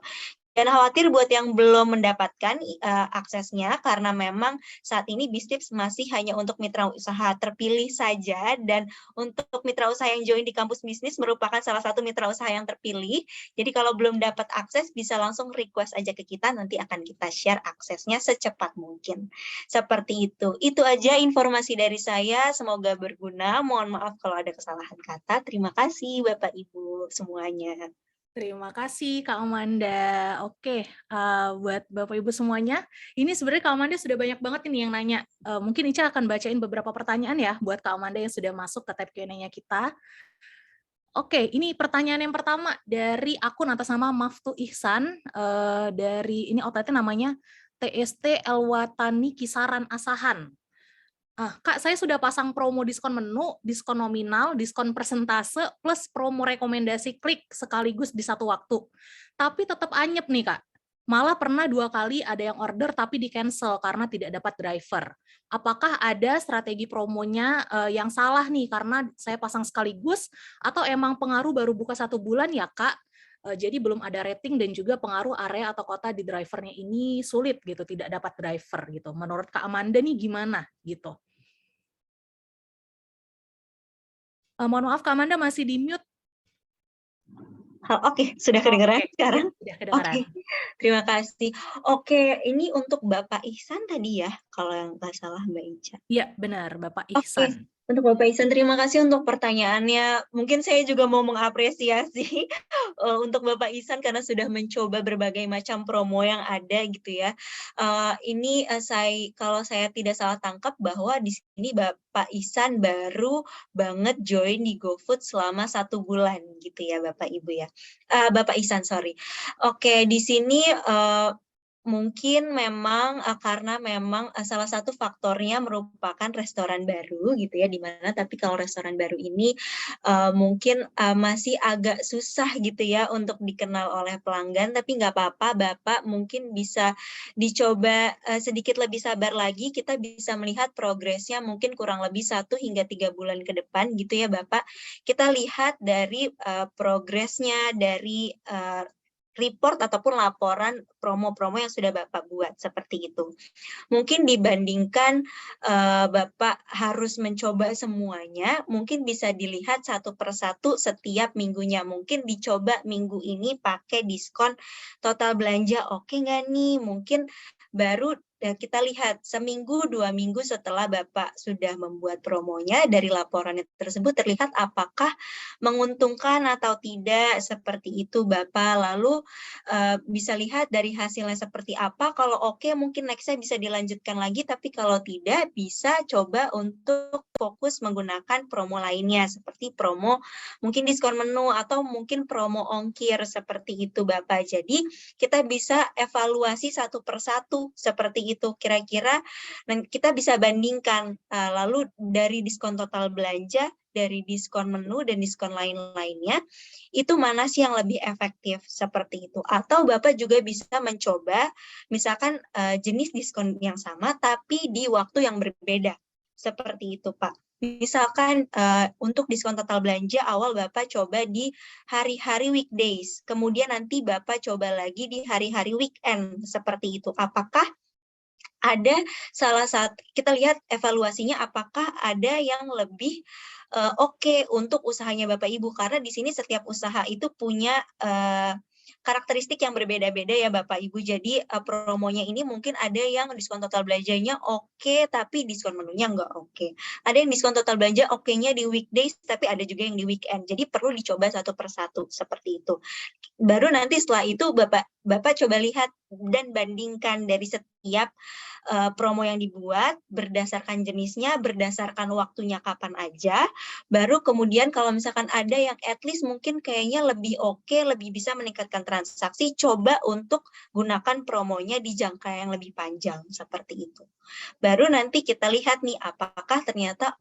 Dan khawatir buat yang belum mendapatkan aksesnya, karena memang saat ini BISTIPS masih hanya untuk mitra usaha terpilih saja, dan untuk mitra usaha yang join di kampus bisnis merupakan salah satu mitra usaha yang terpilih. Jadi kalau belum dapat akses, bisa langsung request aja ke kita, nanti akan kita share aksesnya secepat mungkin. Seperti itu. Itu aja informasi dari saya, semoga berguna. Mohon maaf kalau ada kesalahan kata. Terima kasih Bapak Ibu semuanya. Terima kasih Kak Amanda. Oke, buat Bapak Ibu semuanya, ini sebenarnya Kak Amanda sudah banyak banget ini yang nanya. Mungkin Ica akan bacain beberapa pertanyaan ya buat Kak Amanda yang sudah masuk ke tab Q&A-nya kita. Oke, ini pertanyaan yang pertama dari akun atas nama Maftu Ihsan, dari ini outletnya namanya TST Elwatani Kisaran Asahan. Kak, saya sudah pasang promo diskon menu, diskon nominal, diskon persentase, plus promo rekomendasi klik sekaligus di satu waktu. Tapi tetap anyep nih, Kak. Malah pernah 2 kali ada yang order tapi di-cancel karena tidak dapat driver. Apakah ada strategi promonya yang salah nih karena saya pasang sekaligus, atau emang pengaruh baru buka 1 bulan ya, Kak? Jadi belum ada rating dan juga pengaruh area atau kota di drivernya ini sulit gitu, tidak dapat driver gitu. Menurut Kak Amanda nih gimana gitu? Mohon maaf Kak Amanda masih di mute. Oke, sudah kedengeran Oke, ya, sekarang? sudah kedengaran. Oke, terima kasih. Oke, ini untuk Bapak Ihsan tadi ya, kalau yang nggak salah Mbak Ica. Iya, benar, Bapak Oke, Ihsan. untuk Bapak Ihsan terima kasih untuk pertanyaannya. Mungkin saya juga mau mengapresiasi untuk Bapak Ihsan karena sudah mencoba berbagai macam promo yang ada gitu ya. Ini kalau saya tidak salah tangkap bahwa di sini Bapak Ihsan baru banget join di GoFood selama 1 bulan gitu ya Bapak Ibu ya. Bapak Ihsan, sorry. Oke, di sini mungkin memang karena memang salah satu faktornya merupakan restoran baru gitu ya, di mana tapi kalau restoran baru ini mungkin masih agak susah gitu ya untuk dikenal oleh pelanggan, tapi nggak apa-apa Bapak mungkin bisa dicoba sedikit lebih sabar lagi, kita bisa melihat progresnya mungkin kurang lebih 1 hingga 3 bulan ke depan gitu ya Bapak. Kita lihat dari progresnya dari report ataupun laporan promo-promo yang sudah Bapak buat, seperti itu. Mungkin dibandingkan Bapak harus mencoba semuanya, mungkin bisa dilihat satu persatu setiap minggunya. Mungkin dicoba minggu ini pakai diskon total belanja, oke nggak nih? Mungkin baru kita lihat seminggu, 2 minggu setelah Bapak sudah membuat promonya, dari laporan tersebut terlihat apakah menguntungkan atau tidak, seperti itu Bapak. Lalu bisa lihat dari hasilnya seperti apa, kalau oke mungkin next-nya bisa dilanjutkan lagi, tapi kalau tidak bisa coba untuk fokus menggunakan promo lainnya, seperti promo mungkin diskon menu atau mungkin promo ongkir, seperti itu Bapak. Jadi kita bisa evaluasi satu persatu seperti itu kira-kira, dan kita bisa bandingkan lalu dari diskon total belanja, dari diskon menu dan diskon lain-lainnya, itu mana sih yang lebih efektif, seperti itu. Atau Bapak juga bisa mencoba misalkan jenis diskon yang sama tapi di waktu yang berbeda, seperti itu Pak. Misalkan untuk diskon total belanja awal Bapak coba di hari-hari weekdays, kemudian nanti Bapak coba lagi di hari-hari weekend, seperti itu. Apakah ada salah satu, kita lihat evaluasinya apakah ada yang lebih oke untuk usahanya Bapak Ibu, karena di sini setiap usaha itu punya karakteristik yang berbeda-beda ya Bapak Ibu. Jadi promonya ini mungkin ada yang diskon total belanjanya oke, tapi diskon menunya nggak oke. Ada yang diskon total belanja oke-nya di weekdays, tapi ada juga yang di weekend. Jadi perlu dicoba satu persatu, seperti itu. Baru nanti setelah itu Bapak coba lihat dan bandingkan dari setiap promo yang dibuat berdasarkan jenisnya, berdasarkan waktunya kapan aja, baru kemudian kalau misalkan ada yang at least mungkin kayaknya lebih oke, lebih bisa meningkatkan transaksi, coba untuk gunakan promonya di jangka yang lebih panjang, seperti itu. Baru nanti kita lihat nih, apakah ternyata,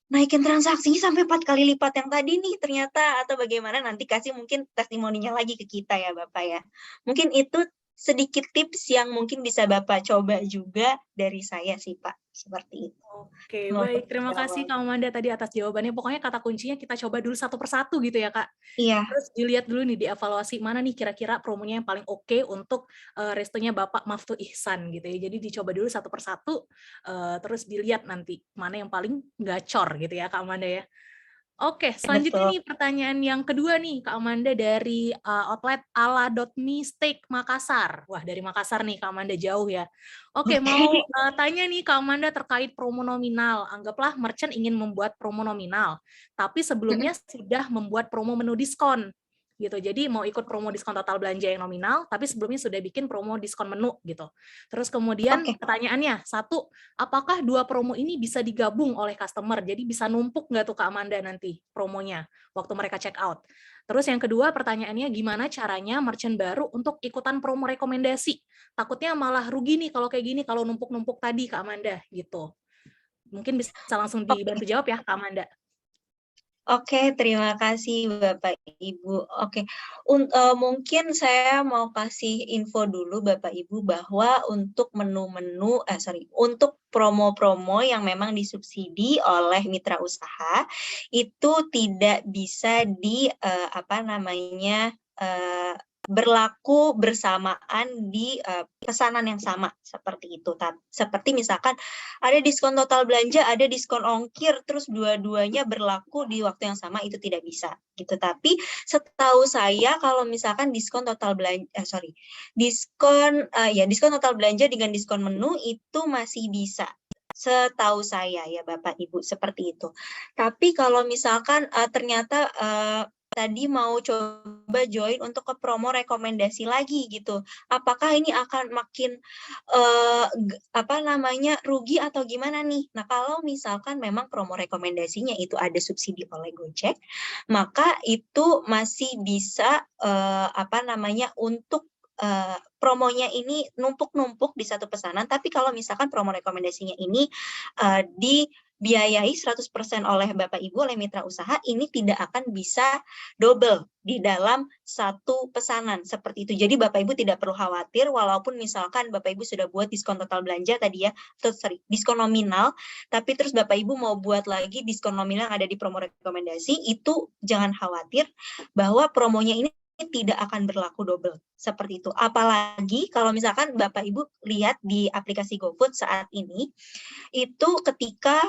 naikin transaksinya sampai 4 kali lipat yang tadi nih ternyata, atau bagaimana, nanti kasih mungkin testimoninya lagi ke kita ya Bapak ya. Mungkin itu sedikit tips yang mungkin bisa Bapak coba juga dari saya sih Pak, seperti itu. Oke, baik. Terima kasih Kak Amanda tadi atas jawabannya. Pokoknya kata kuncinya kita coba dulu satu persatu gitu ya Kak. Iya. Terus dilihat dulu nih, dievaluasi mana nih kira-kira promonya yang paling oke untuk restonya Bapak Maftu Ihsan gitu ya. Jadi dicoba dulu satu persatu, terus dilihat nanti mana yang paling gacor gitu ya Kak Amanda ya. Oke, selanjutnya nih pertanyaan yang kedua nih Kak Amanda dari outlet ala.me Steak Makassar. Wah, dari Makassar nih Kak Amanda, jauh ya. Oke, mau tanya nih Kak Amanda terkait promo nominal. Anggaplah merchant ingin membuat promo nominal, tapi sebelumnya sudah membuat promo menu diskon gitu. Jadi mau ikut promo diskon total belanja yang nominal, tapi sebelumnya sudah bikin promo diskon menu gitu. Terus kemudian pertanyaannya, satu, apakah 2 promo ini bisa digabung oleh customer? Jadi bisa numpuk nggak tuh Kak Amanda nanti promonya waktu mereka check out? Terus yang kedua pertanyaannya, gimana caranya merchant baru untuk ikutan promo rekomendasi? Takutnya malah rugi nih kalau kayak gini, kalau numpuk-numpuk tadi Kak Amanda gitu. Mungkin bisa langsung dibantu jawab ya Kak Amanda. Oke, terima kasih Bapak Ibu. Oke, mungkin saya mau kasih info dulu Bapak Ibu bahwa untuk untuk promo-promo yang memang disubsidi oleh mitra usaha itu tidak bisa berlaku bersamaan di pesanan yang sama seperti itu. Seperti misalkan ada diskon total belanja, ada diskon ongkir, terus dua-duanya berlaku di waktu yang sama, itu tidak bisa gitu. Tapi setahu saya kalau misalkan diskon total belanja, diskon total belanja dengan diskon menu itu masih bisa. Setahu saya ya Bapak Ibu seperti itu. Tapi kalau misalkan ternyata tadi mau coba join untuk ke promo rekomendasi lagi gitu, apakah ini akan makin rugi atau gimana nih? Nah, kalau misalkan memang promo rekomendasinya itu ada subsidi oleh Gojek, maka itu masih bisa untuk promonya ini numpuk-numpuk di satu pesanan. Tapi kalau misalkan promo rekomendasinya ini dibiayai 100% oleh Bapak Ibu, oleh mitra usaha, ini tidak akan bisa double di dalam satu pesanan seperti itu. Jadi Bapak Ibu tidak perlu khawatir, walaupun misalkan Bapak Ibu sudah buat diskon total belanja tadi ya, diskon nominal, tapi terus Bapak Ibu mau buat lagi diskon nominal yang ada di promo rekomendasi, itu jangan khawatir bahwa promonya ini tidak akan berlaku double seperti itu. Apalagi kalau misalkan Bapak Ibu lihat di aplikasi GoFood saat ini, itu ketika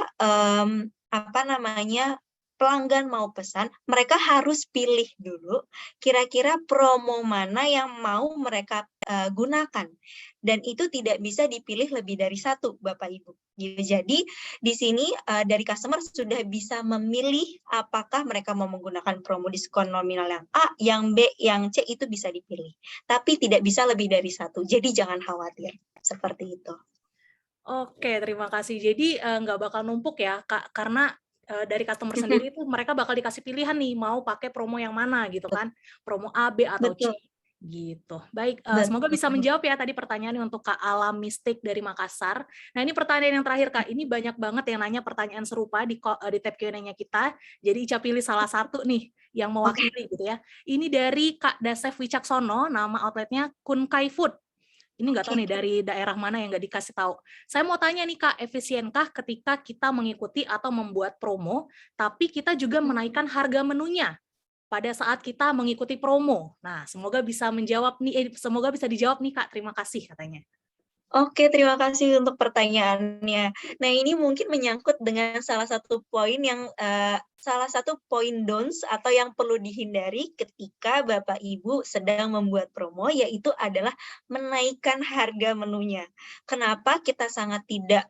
pelanggan mau pesan, mereka harus pilih dulu kira-kira promo mana yang mau mereka gunakan. Dan itu tidak bisa dipilih lebih dari satu, Bapak Ibu. Jadi di sini dari customer sudah bisa memilih apakah mereka mau menggunakan promo diskon nominal yang A, yang B, yang C, itu bisa dipilih. Tapi tidak bisa lebih dari satu. Jadi jangan khawatir. Seperti itu. Oke, terima kasih. Jadi nggak bakal numpuk ya, Kak, karena dari customer sendiri itu mereka bakal dikasih pilihan nih, mau pakai promo yang mana gitu kan, promo A, B, atau C, Betul. gitu. Baik, semoga bisa Betul. menjawab ya tadi pertanyaannya untuk Kak Alam Mistik dari Makassar. Nah, ini pertanyaan yang terakhir, Kak. Ini banyak banget yang nanya pertanyaan serupa di tab Q&A-nya kita. Jadi Ica pilih salah satu nih yang mewakili gitu ya. Ini dari Kak Dasef Wicaksono, nama outletnya Kunkai Food. Ini nggak tahu nih dari daerah mana yang nggak dikasih tahu. Saya mau tanya nih Kak, efisienkah ketika kita mengikuti atau membuat promo, tapi kita juga menaikkan harga menunya pada saat kita mengikuti promo? Nah, semoga bisa menjawab nih, semoga bisa dijawab nih Kak. Terima kasih katanya. Oke, terima kasih untuk pertanyaannya. Nah, ini mungkin menyangkut dengan salah satu poin don'ts atau yang perlu dihindari ketika Bapak Ibu sedang membuat promo, yaitu adalah menaikkan harga menunya. Kenapa kita sangat tidak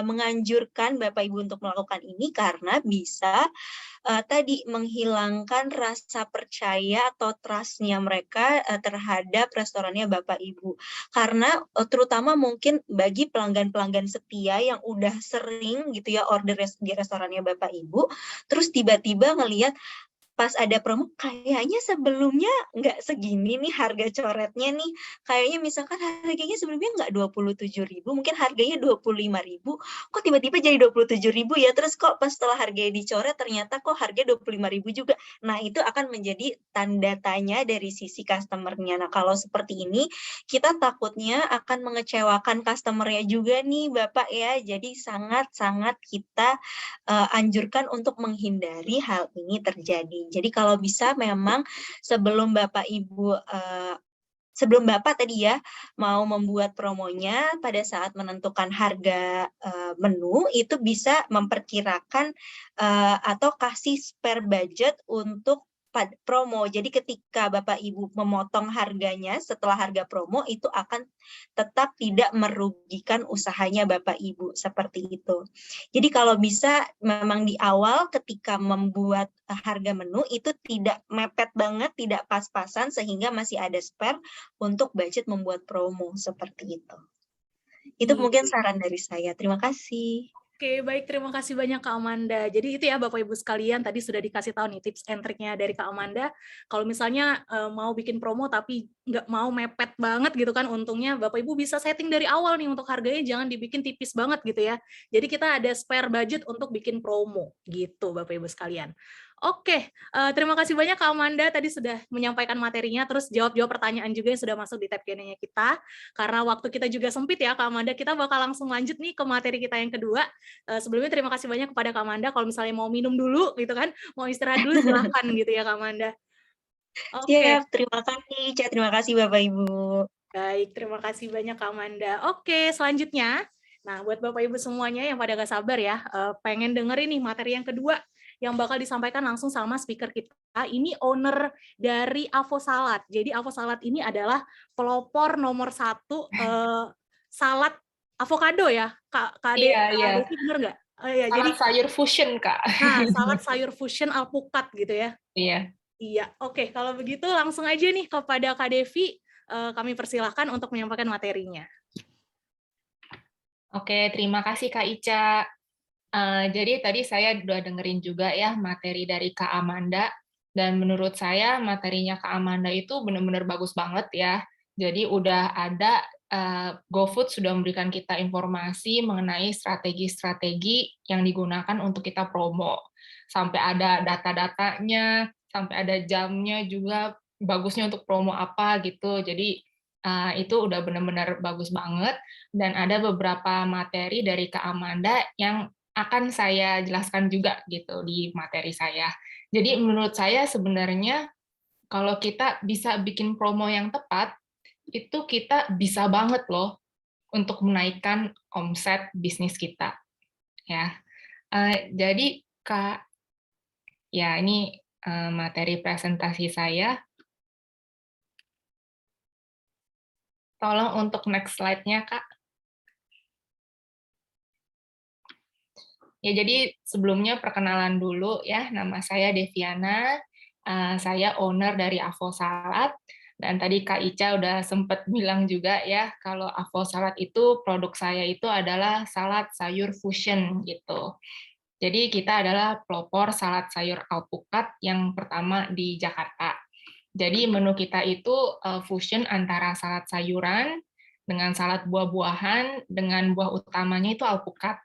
menganjurkan Bapak Ibu untuk melakukan ini? Karena bisa tadi menghilangkan rasa percaya atau trust-nya mereka terhadap restorannya Bapak Ibu. Karena terutama mungkin bagi pelanggan-pelanggan setia yang udah sering gitu ya order di restorannya Bapak Ibu, terus tiba-tiba ngelihat pas ada promo, kayaknya sebelumnya nggak segini nih harga coretnya nih. Kayaknya misalkan harganya sebelumnya nggak 27.000, mungkin harganya 25.000. Kok tiba-tiba jadi 27.000 ya? Terus kok pas setelah harganya dicoret ternyata kok harga 25.000 juga. Nah, itu akan menjadi tanda tanya dari sisi customer-nya. Nah, kalau seperti ini, kita takutnya akan mengecewakan customer-nya juga nih, Bapak ya. Jadi sangat-sangat kita anjurkan untuk menghindari hal ini terjadi. Jadi kalau bisa memang sebelum Bapak tadi ya mau membuat promonya, pada saat menentukan harga menu itu bisa memperkirakan atau kasih spare budget untuk promo. Jadi ketika Bapak Ibu memotong harganya setelah harga promo, itu akan tetap tidak merugikan usahanya Bapak Ibu, seperti itu. Jadi kalau bisa memang di awal ketika membuat harga menu itu tidak mepet banget, tidak pas-pasan sehingga masih ada spare untuk budget membuat promo, seperti itu. Itu mungkin saran dari saya. Terima kasih. Oke, baik. Terima kasih banyak Kak Amanda. Jadi itu ya Bapak Ibu sekalian, tadi sudah dikasih tahu nih tips and triknya dari Kak Amanda. Kalau misalnya mau bikin promo tapi nggak mau mepet banget gitu kan, untungnya Bapak Ibu bisa setting dari awal nih untuk harganya jangan dibikin tipis banget gitu ya. Jadi kita ada spare budget untuk bikin promo gitu Bapak Ibu sekalian. Oke, terima kasih banyak Kak Amanda tadi sudah menyampaikan materinya, terus jawab-jawab pertanyaan juga yang sudah masuk di tab Q&A-nya kita. Karena waktu kita juga sempit ya Kak Amanda, kita bakal langsung lanjut nih ke materi kita yang kedua. Sebelumnya terima kasih banyak kepada Kak Amanda, kalau misalnya mau minum dulu gitu kan, mau istirahat dulu silahkan gitu ya Kak Amanda. Oke, Siap, terima kasih, Ca. Terima kasih Bapak Ibu. baik. Terima kasih banyak Kak Amanda. Oke, selanjutnya, nah buat Bapak Ibu semuanya yang pada gak sabar ya, pengen dengerin nih materi yang kedua yang bakal disampaikan langsung sama speaker kita. Ini owner dari Avo Salad. Jadi Avo Salad ini adalah pelopor nomor 1 salad avocado ya, Kak Iya, iya. Desi bener nggak? Ya, jadi Salad sayur fusion, Kak. nah, salad sayur fusion alpukat gitu ya. Iya. Iya, oke. Kalau begitu langsung aja nih kepada Kak Devi, kami persilahkan untuk menyampaikan materinya. Oke, terima kasih Kak Ica. Jadi tadi saya udah dengerin juga ya materi dari Kak Amanda, dan menurut saya materinya Kak Amanda itu benar-benar bagus banget ya. Jadi udah ada GoFood sudah memberikan kita informasi mengenai strategi-strategi yang digunakan untuk kita promo. Sampai ada data-datanya, sampai ada jamnya juga, bagusnya untuk promo apa gitu. Jadi itu udah benar-benar bagus banget, dan ada beberapa materi dari Kak Amanda yang akan saya jelaskan juga gitu di materi saya. Jadi menurut saya sebenarnya kalau kita bisa bikin promo yang tepat, itu kita bisa banget loh untuk menaikkan omset bisnis kita. Ya, jadi Kak, ya ini materi presentasi saya. Tolong untuk next slide-nya, Kak. Ya, jadi sebelumnya perkenalan dulu ya, nama saya Deviana, saya owner dari Avo Salad, dan tadi Kak Ica udah sempat bilang juga ya, kalau Avo Salad itu produk saya itu adalah salad sayur fusion gitu. Jadi kita adalah pelopor salad sayur alpukat yang pertama di Jakarta. Jadi menu kita itu fusion antara salad sayuran dengan salad buah-buahan, dengan buah utamanya itu alpukat.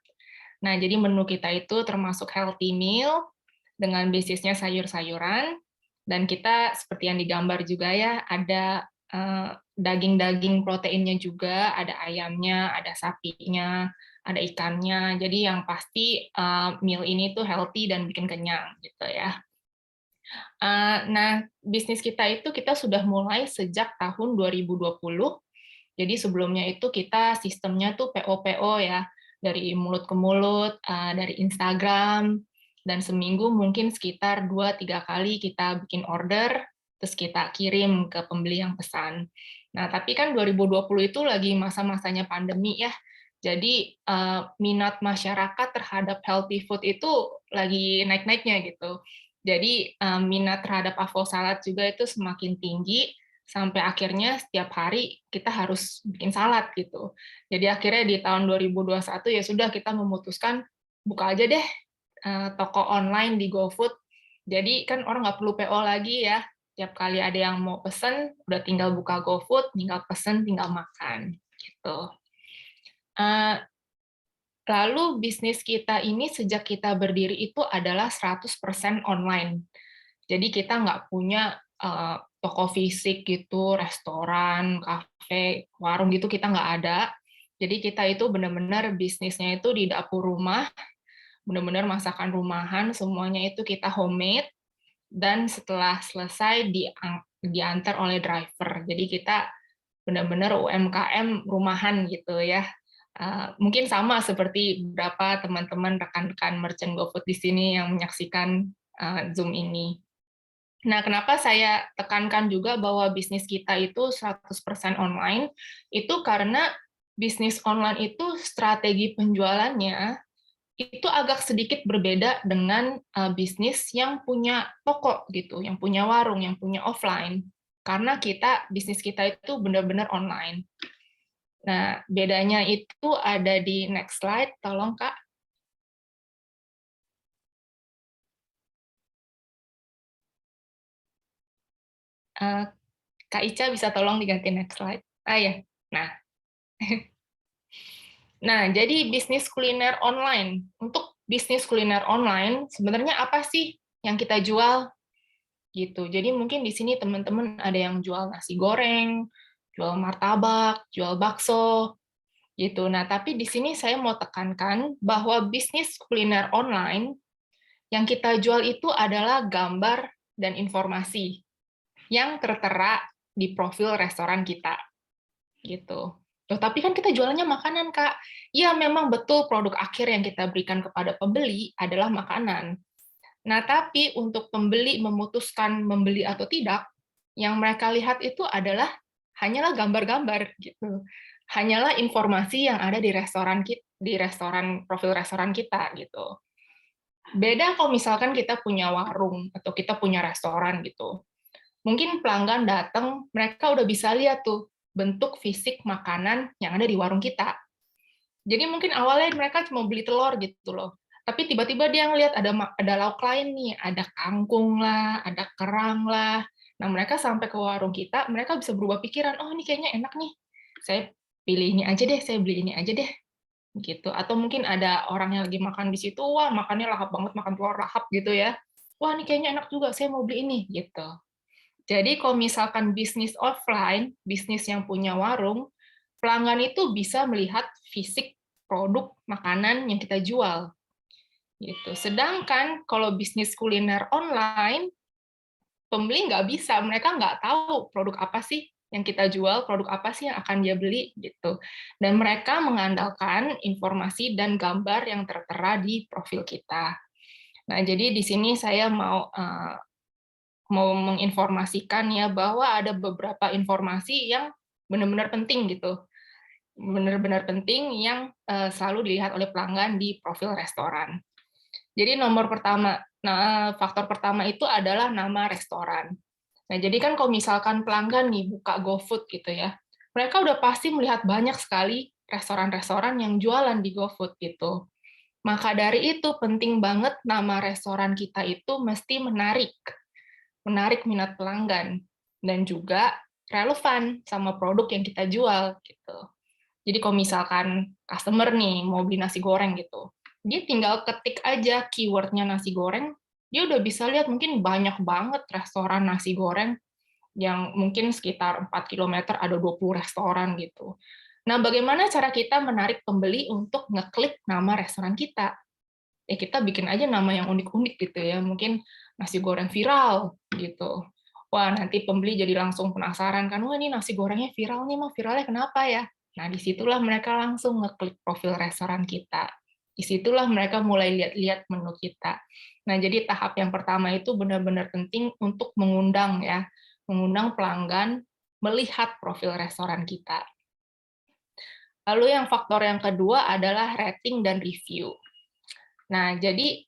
Nah, jadi menu kita itu termasuk healthy meal dengan basisnya sayur-sayuran, dan kita seperti yang digambar juga ya, ada daging-daging proteinnya juga, ada ayamnya, ada sapinya, ada ikannya. Jadi yang pasti meal ini tuh healthy dan bikin kenyang gitu ya. Nah, bisnis kita itu kita sudah mulai sejak tahun 2020. Jadi sebelumnya itu kita sistemnya tuh PO-PO ya, dari mulut ke mulut, dari Instagram, dan seminggu mungkin sekitar 2-3 kali kita bikin order, terus kita kirim ke pembeli yang pesan. Nah, tapi kan 2020 itu lagi masa-masanya pandemi ya, jadi minat masyarakat terhadap healthy food itu lagi naik-naiknya gitu. Jadi minat terhadap Avo Salad juga itu semakin tinggi, sampai akhirnya setiap hari kita harus bikin salad gitu. Jadi akhirnya di tahun 2021 ya sudah kita memutuskan buka aja deh toko online di GoFood. Jadi kan orang nggak perlu PO lagi ya. Tiap kali ada yang mau pesen, udah tinggal buka GoFood, tinggal pesen, tinggal makan gitu. Lalu bisnis kita ini sejak kita berdiri itu adalah 100% online. Jadi kita nggak punya toko fisik gitu, restoran, kafe, warung gitu kita nggak ada. Jadi kita itu benar-benar bisnisnya itu di dapur rumah, benar-benar masakan rumahan, semuanya itu kita homemade, dan setelah selesai diantar oleh driver. Jadi kita benar-benar UMKM rumahan gitu ya. Mungkin sama seperti beberapa teman-teman rekan-rekan merchant GoFood di sini yang menyaksikan Zoom ini. Nah, kenapa saya tekankan juga bahwa bisnis kita itu 100% online, itu karena bisnis online itu strategi penjualannya itu agak sedikit berbeda dengan bisnis yang punya toko gitu, yang punya warung, yang punya offline. Karena bisnis kita itu benar-benar online. Nah, bedanya itu ada di next slide, tolong Kak. Eh, Kak Ica bisa tolong diganti next slide. Ah ya. Nah, jadi bisnis kuliner online. Untuk bisnis kuliner online, sebenarnya apa sih yang kita jual? Gitu. Jadi mungkin di sini teman-teman ada yang jual nasi goreng, jual martabak, jual bakso, gitu. Nah, tapi di sini saya mau tekankan bahwa bisnis kuliner online yang kita jual itu adalah gambar dan informasi yang tertera di profil restoran kita, gitu. Loh, tapi kan kita jualannya makanan, Kak. Ya, memang betul produk akhir yang kita berikan kepada pembeli adalah makanan. Nah, tapi untuk pembeli memutuskan membeli atau tidak, yang mereka lihat itu adalah hanyalah gambar-gambar gitu. Hanyalah informasi yang ada di restoran kita, di restoran profil restoran kita gitu. Beda kalau misalkan kita punya warung atau kita punya restoran gitu. Mungkin pelanggan datang, mereka udah bisa lihat tuh bentuk fisik makanan yang ada di warung kita. Jadi mungkin awalnya mereka cuma beli telur gitu loh. Tapi tiba-tiba dia ngelihat ada lauk lain nih, ada kangkung lah, ada kerang lah. Nah, mereka sampai ke warung kita, mereka bisa berubah pikiran, oh ini kayaknya enak nih. Saya pilih ini aja deh, saya beli ini aja deh. Gitu. Atau mungkin ada orang yang lagi makan di situ, wah makannya lahap banget, makan telur lahap gitu ya. Wah ini kayaknya enak juga, saya mau beli ini gitu. Jadi kalau misalkan bisnis offline, bisnis yang punya warung, pelanggan itu bisa melihat fisik produk makanan yang kita jual. Gitu. Sedangkan kalau bisnis kuliner online, pembeli nggak bisa, mereka nggak tahu produk apa sih yang kita jual, produk apa sih yang akan dia beli gitu. Dan mereka mengandalkan informasi dan gambar yang tertera di profil kita. Nah, jadi di sini saya mau menginformasikan ya bahwa ada beberapa informasi yang benar-benar penting gitu. Benar-benar penting yang selalu dilihat oleh pelanggan di profil restoran. Jadi faktor pertama itu adalah nama restoran. Nah, jadi kan kalau misalkan pelanggan nih buka GoFood gitu ya, mereka udah pasti melihat banyak sekali restoran-restoran yang jualan di GoFood gitu. Maka dari itu penting banget nama restoran kita itu mesti menarik minat pelanggan dan juga relevan sama produk yang kita jual gitu. Jadi kalau misalkan customer nih mau beli nasi goreng gitu, dia tinggal ketik aja keywordnya nasi goreng, dia udah bisa lihat mungkin banyak banget restoran nasi goreng yang mungkin sekitar 4 kilometer ada 20 restoran gitu. Nah, bagaimana cara kita menarik pembeli untuk ngeklik nama restoran kita? Ya kita bikin aja nama yang unik-unik gitu ya, mungkin nasi goreng viral gitu. Wah, nanti pembeli jadi langsung penasaran kan, wah ini nasi gorengnya viral nih, mau viralnya kenapa ya? Nah, disitulah mereka langsung ngeklik profil restoran kita. Disitulah mereka mulai lihat-lihat menu kita. Nah, jadi tahap yang pertama itu benar-benar penting untuk mengundang pelanggan melihat profil restoran kita. Lalu yang faktor yang kedua adalah rating dan review. Nah, jadi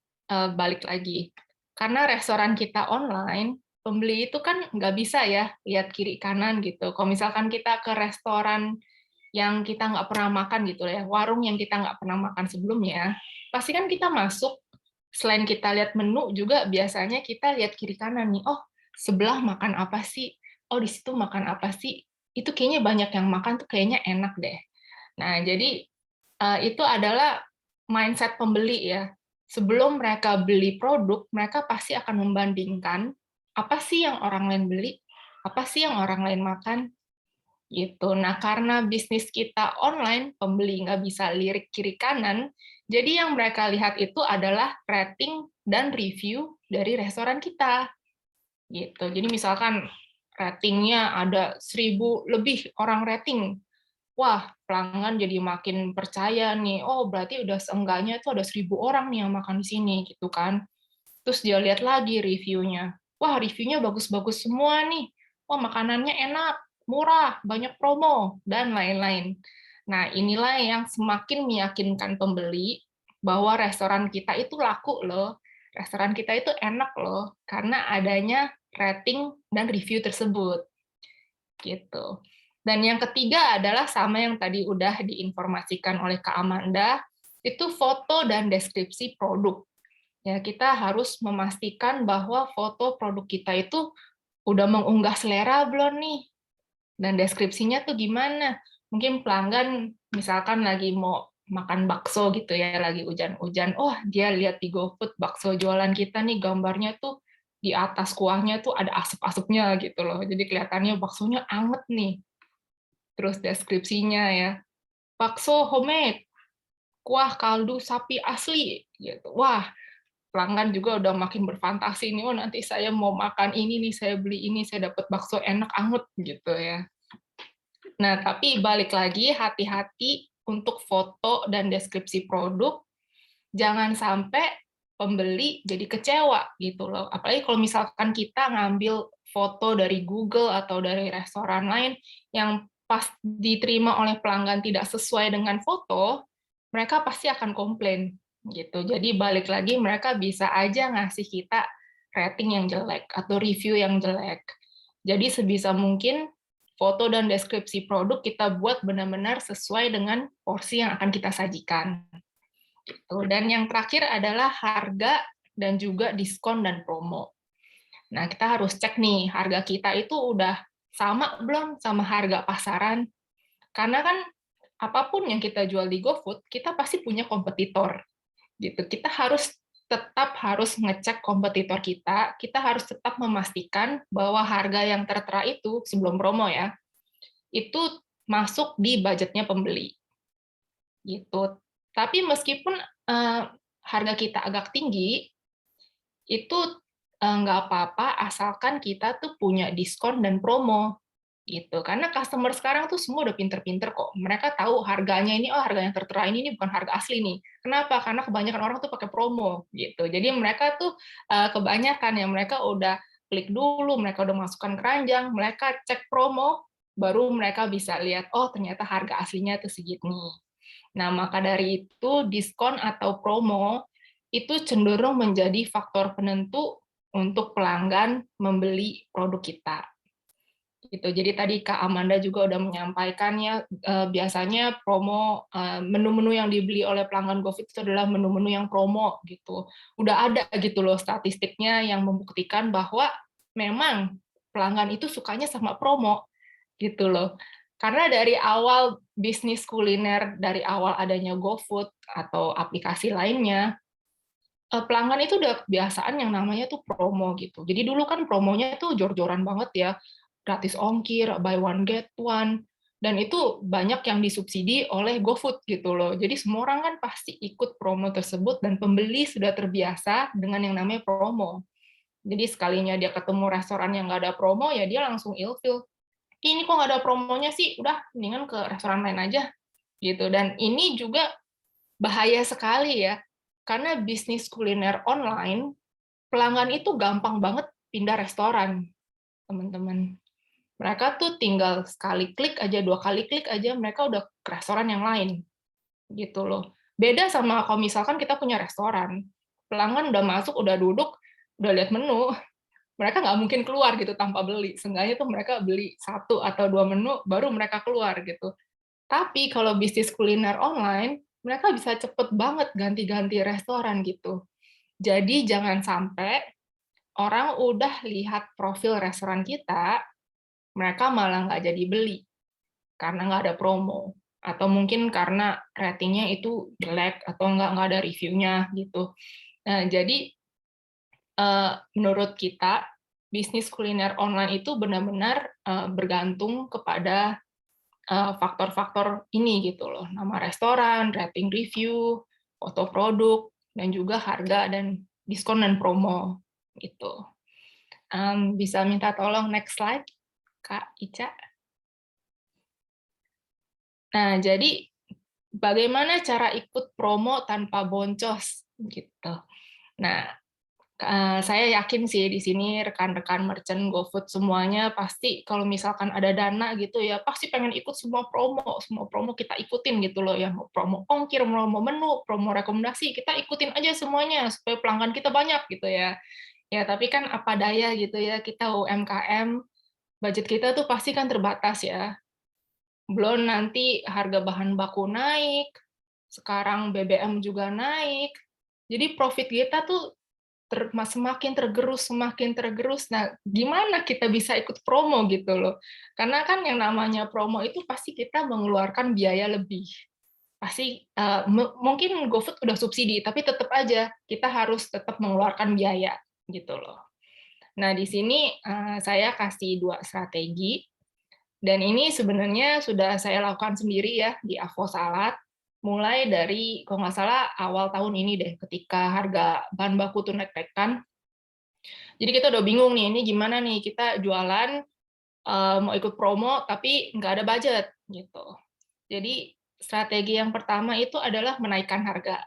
balik lagi, karena restoran kita online, pembeli itu kan nggak bisa ya lihat kiri kanan gitu. Kalau misalkan kita ke restoran yang kita nggak pernah makan gitu ya, warung yang kita nggak pernah makan sebelumnya, pasti kan kita masuk, selain kita lihat menu juga biasanya kita lihat kiri kanan nih, oh sebelah makan apa sih? Oh di situ makan apa sih? Itu kayaknya banyak yang makan tuh kayaknya enak deh. Nah, jadi itu adalah mindset pembeli ya. Sebelum mereka beli produk, mereka pasti akan membandingkan apa sih yang orang lain beli, apa sih yang orang lain makan, gitu. Nah, karena bisnis kita online, pembeli nggak bisa lirik kiri kanan, jadi yang mereka lihat itu adalah rating dan review dari restoran kita, gitu. Jadi misalkan ratingnya ada 1.000 lebih orang rating, wah pelanggan jadi makin percaya nih, oh berarti udah seenggaknya itu ada 1.000 orang nih yang makan di sini gitu kan. Terus dia lihat lagi reviewnya, wah reviewnya bagus-bagus semua nih, wah makanannya enak, murah, banyak promo, dan lain-lain. Nah inilah yang semakin meyakinkan pembeli bahwa restoran kita itu laku loh, restoran kita itu enak loh, karena adanya rating dan review tersebut gitu. Dan yang ketiga adalah sama yang tadi udah diinformasikan oleh Kak Amanda, itu foto dan deskripsi produk. Ya, kita harus memastikan bahwa foto produk kita itu udah mengunggah selera belum nih? Dan deskripsinya tuh gimana? Mungkin pelanggan misalkan lagi mau makan bakso gitu ya, lagi hujan-hujan. Oh, dia lihat di GoFood bakso jualan kita nih, gambarnya tuh di atas kuahnya tuh ada asap-asapnya gitu loh. Jadi kelihatannya baksonya anget nih. Terus deskripsinya ya, bakso homemade, kuah kaldu sapi asli gitu. Wah, pelanggan juga udah makin berfantasi nih, oh nanti saya mau makan ini nih, saya beli ini, saya dapat bakso enak anget gitu ya. Nah, tapi balik lagi, hati-hati untuk foto dan deskripsi produk, jangan sampai pembeli jadi kecewa gitu loh. Apalagi kalau misalkan kita ngambil foto dari Google atau dari restoran lain yang pas diterima oleh pelanggan tidak sesuai dengan foto, mereka pasti akan komplain gitu. Jadi balik lagi, mereka bisa aja ngasih kita rating yang jelek atau review yang jelek. Jadi sebisa mungkin foto dan deskripsi produk kita buat benar-benar sesuai dengan porsi yang akan kita sajikan. Dan yang terakhir adalah harga dan juga diskon dan promo. Nah, kita harus cek nih, harga kita itu udah sama belum sama harga pasaran? Karena kan apapun yang kita jual di GoFood, kita pasti punya kompetitor. Gitu. Kita harus ngecek kompetitor kita harus tetap memastikan bahwa harga yang tertera itu sebelum promo ya, itu masuk di budgetnya pembeli. Gitu. Tapi meskipun harga kita agak tinggi, itu nggak apa-apa asalkan kita tuh punya diskon dan promo gitu. Karena customer sekarang tuh semua udah pinter-pinter kok. Mereka tahu harganya ini, oh harga yang tertera ini bukan harga asli nih. Kenapa? Karena kebanyakan orang tuh pakai promo gitu. Jadi mereka tuh kebanyakan ya mereka udah klik dulu, mereka udah masukkan keranjang, mereka cek promo, baru mereka bisa lihat, oh ternyata harga aslinya tuh segini. Nah, maka dari itu diskon atau promo itu cenderung menjadi faktor penentu untuk pelanggan membeli produk kita. Gitu. Jadi tadi Kak Amanda juga udah menyampaikannya, biasanya promo, menu-menu yang dibeli oleh pelanggan GoFood itu adalah menu-menu yang promo gitu. Udah ada gitu loh statistiknya yang membuktikan bahwa memang pelanggan itu sukanya sama promo gitu loh. Karena dari awal bisnis kuliner, dari awal adanya GoFood atau aplikasi lainnya, pelanggan itu udah kebiasaan yang namanya tuh promo gitu. Jadi dulu kan promonya tuh jor-joran banget ya, gratis ongkir, buy one get one, dan itu banyak yang disubsidi oleh GoFood gitu loh. Jadi semua orang kan pasti ikut promo tersebut dan pembeli sudah terbiasa dengan yang namanya promo. Jadi sekalinya dia ketemu restoran yang nggak ada promo, ya dia langsung ilfil. Ini kok nggak ada promonya sih, udah mendingan ke restoran lain aja gitu. Dan ini juga bahaya sekali ya, karena bisnis kuliner online, pelanggan itu gampang banget pindah restoran, teman-teman. Mereka tuh tinggal sekali klik aja, 2 kali klik aja, mereka udah ke restoran yang lain, gitu loh. Beda sama kalau misalkan kita punya restoran, pelanggan udah masuk, udah duduk, udah lihat menu, mereka nggak mungkin keluar gitu tanpa beli. Seenggaknya tuh mereka beli 1 atau 2 menu, baru mereka keluar gitu. Tapi kalau bisnis kuliner online, mereka bisa cepet banget ganti-ganti restoran gitu. Jadi jangan sampai orang udah lihat profil restoran kita, mereka malah nggak jadi beli karena nggak ada promo. Atau mungkin karena ratingnya itu jelek atau nggak ada reviewnya gitu. Nah, jadi menurut kita, bisnis kuliner online itu benar-benar bergantung kepada faktor-faktor ini gitu loh, nama restoran, rating review, foto produk, dan juga harga dan diskon dan promo gitu. Bisa minta tolong next slide, Kak Ica. Nah, jadi bagaimana cara ikut promo tanpa boncos gitu. Nah, saya yakin sih di sini rekan-rekan merchant GoFood semuanya pasti kalau misalkan ada dana gitu ya pasti pengen ikut semua promo kita ikutin gitu loh ya, mau promo ongkir, mau menu, promo rekomendasi, kita ikutin aja semuanya supaya pelanggan kita banyak gitu ya. Ya tapi kan apa daya gitu ya, kita UMKM, budget kita tuh pasti kan terbatas ya. Belum nanti harga bahan baku naik, sekarang BBM juga naik. Jadi profit kita tuh semakin tergerus. Nah, gimana kita bisa ikut promo gitu loh? Karena kan yang namanya promo itu pasti kita mengeluarkan biaya lebih. Pasti mungkin GoFood udah subsidi, tapi tetap aja kita harus tetap mengeluarkan biaya gitu loh. Nah, di sini saya kasih 2 strategi, dan ini sebenarnya sudah saya lakukan sendiri ya di Avo Salad, mulai dari kalau nggak salah awal tahun ini deh, ketika harga bahan baku tuh naik-naikan. Jadi kita udah bingung nih, ini gimana nih kita jualan, mau ikut promo tapi nggak ada budget gitu. Jadi strategi yang pertama itu adalah menaikkan harga.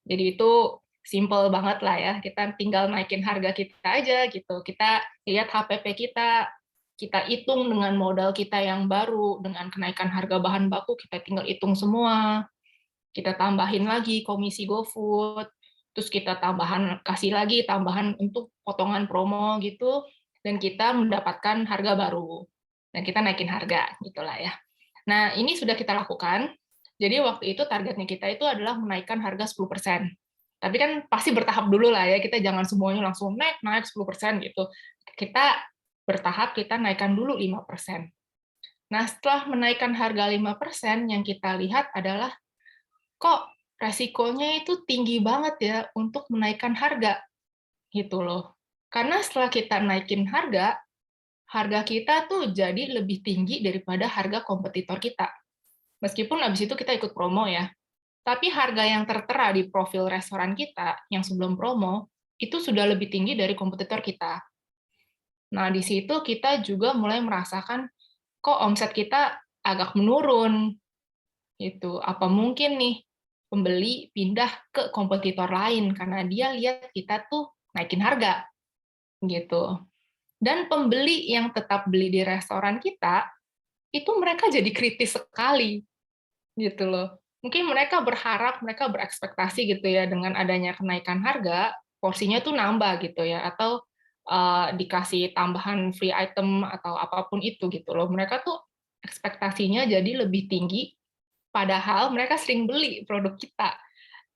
Jadi itu simple banget lah ya, kita tinggal naikin harga kita aja gitu. Kita lihat HPP kita hitung dengan modal kita yang baru, dengan kenaikan harga bahan baku, kita tinggal hitung semua. Kita tambahin lagi komisi GoFood, terus kita kasih lagi tambahan untuk potongan promo gitu, dan kita mendapatkan harga baru. Dan kita naikin harga, gitulah ya. Nah, ini sudah kita lakukan. Jadi waktu itu targetnya kita itu adalah menaikkan harga 10%. Tapi kan pasti bertahap dulu lah ya, kita jangan semuanya langsung naik 10% gitu. Kita bertahap, kita naikkan dulu 5%. Nah, setelah menaikkan harga 5%, yang kita lihat adalah kok resikonya itu tinggi banget ya untuk menaikkan harga, gitu loh. Karena setelah kita naikin harga kita tuh jadi lebih tinggi daripada harga kompetitor kita. Meskipun habis itu kita ikut promo ya, tapi harga yang tertera di profil restoran kita yang sebelum promo, itu sudah lebih tinggi dari kompetitor kita. Nah, di situ kita juga mulai merasakan, kok omset kita agak menurun, gitu. Apa mungkin nih, pembeli pindah ke kompetitor lain, karena dia lihat kita tuh naikin harga, gitu. Dan pembeli yang tetap beli di restoran kita, itu mereka jadi kritis sekali, gitu loh. Mungkin mereka berharap, mereka berekspektasi gitu ya, dengan adanya kenaikan harga, porsinya tuh nambah gitu ya, atau dikasih tambahan free item atau apapun itu gitu loh. Mereka tuh ekspektasinya jadi lebih tinggi, padahal mereka sering beli produk kita